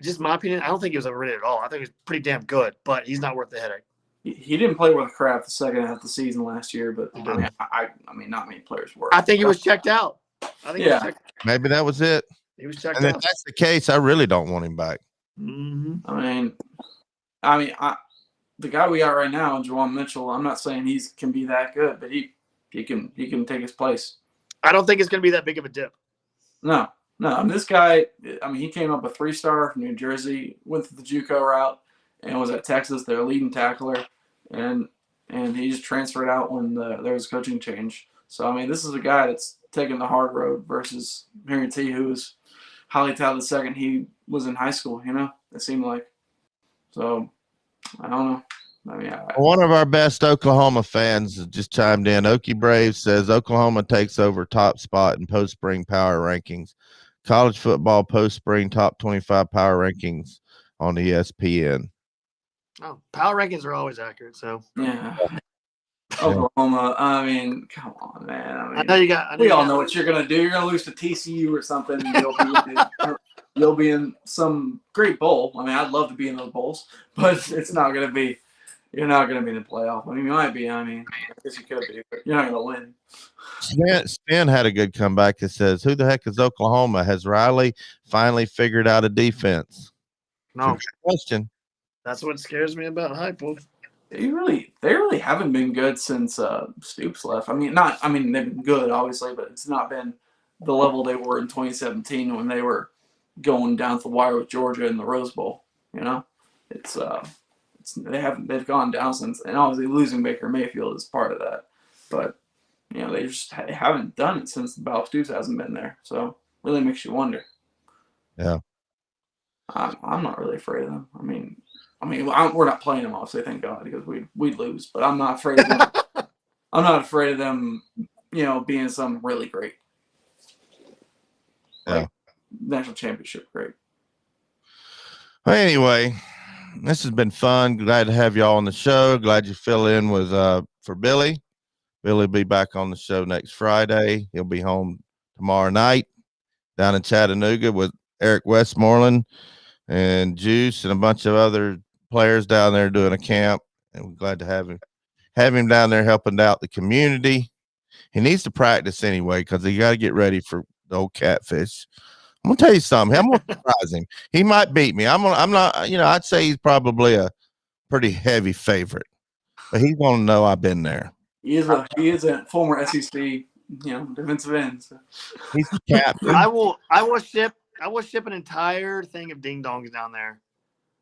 just my opinion. I don't think he was overrated at all. I think he was pretty damn good, but he's not worth the headache. He didn't play worth crap the second half of the season last year, but I mean, not many players were. I think he was checked out. Maybe that was it. He was checked and out. if that's the case, I really don't want him back. Mm-hmm. I mean, the guy we got right now, Juwan Mitchell. I'm not saying he can be that good, but he can take his place. I don't think it's going to be that big of a dip. No. I mean, this guy. I mean, he came up a 3-star from New Jersey, went the JUCO route, and was at Texas, their leading tackler, and he just transferred out when there was a coaching change. So I mean, this is a guy that's taking the hard road versus Harry T, who was highly touted the second he was in high school. You know, it seemed like. So I don't know. I mean, one of our best Oklahoma fans just chimed in. Okie Brave says Oklahoma takes over top spot in post-spring power rankings. College football post-spring top 25 power rankings on ESPN. Oh, power rankings are always accurate. So yeah. Oklahoma. I mean, come on, man. I know you got. We all know what you're gonna do. You're gonna lose to TCU or something. And you'll be in some great bowl. I mean, I'd love to be in those bowls, but it's not gonna be. You're not gonna be in the playoff. I mean, you might be. I mean, I guess you could be, but you're not gonna win. Stan had a good comeback that says, "Who the heck is Oklahoma? Has Riley finally figured out a defense?" No question. That's what scares me about Heupel. They really haven't been good since Stoops left. I mean, they've been good, obviously, but it's not been the level they were in 2017 when they were going down to the wire with Georgia in the Rose Bowl. You know, they've gone down since, and obviously losing Baker Mayfield is part of that. But you know, they haven't done it since Bob Stoops hasn't been there. So really makes you wonder. Yeah, I'm not really afraid of them. I mean, we're not playing them, obviously, thank God, because we'd lose. But I'm not afraid of them. I'm not afraid of them, you know, being some really great, national championship great. Well, anyway, this has been fun. Glad to have y'all on the show. Glad you fill in with for Billy. Billy will be back on the show next Friday. He'll be home tomorrow night down in Chattanooga with Eric Westmoreland and Juice and a bunch of other players down there doing a camp, and we're glad to have him down there helping out the community. He needs to practice anyway because he got to get ready for the old Catfish. I'm gonna tell you something. I'm gonna surprise him. He might beat me. I'm not. You know, I'd say he's probably a pretty heavy favorite, but he's gonna know I've been there. He is a former SEC, you know, defensive end. So. He's the captain. I will ship an entire thing of ding dongs down there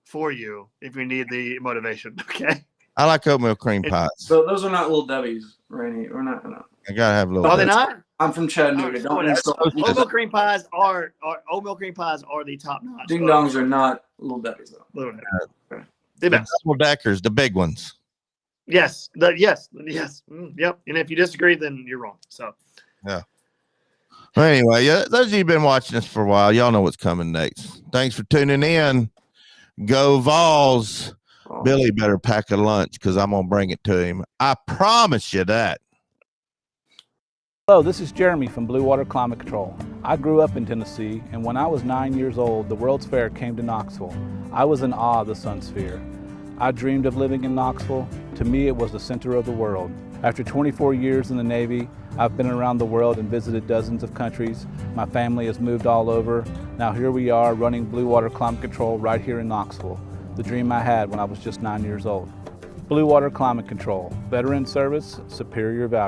for you if you need the motivation. Okay. I like oatmeal cream pies. So those are not Little Debbie's, Randy. We're not gonna. I gotta have a little. Are they not? I'm from Chattanooga. Oatmeal cream pies are the top notch. Ding dongs are not Little Debbie's though. The double deckers, the big ones. Yes. Yes. Yep. And if you disagree, then you're wrong. So. Yeah. Well, anyway, those of you who've been watching us for a while, y'all know what's coming next. Thanks for tuning in. Go Vols. Billy better pack a lunch because I'm gonna bring it to him. I promise you that. Hello, this is Jeremy from Blue Water Climate Control. I grew up in Tennessee, and when I was 9 years old, the World's Fair came to Knoxville. I was in awe of the Sun Sphere. I dreamed of living in Knoxville. To me, it was the center of the world. After 24 years in the Navy, I've been around the world and visited dozens of countries. My family has moved all over. Now here we are running Blue Water Climate Control right here in Knoxville, the dream I had when I was just 9 years old. Blue Water Climate Control, veteran service, superior value.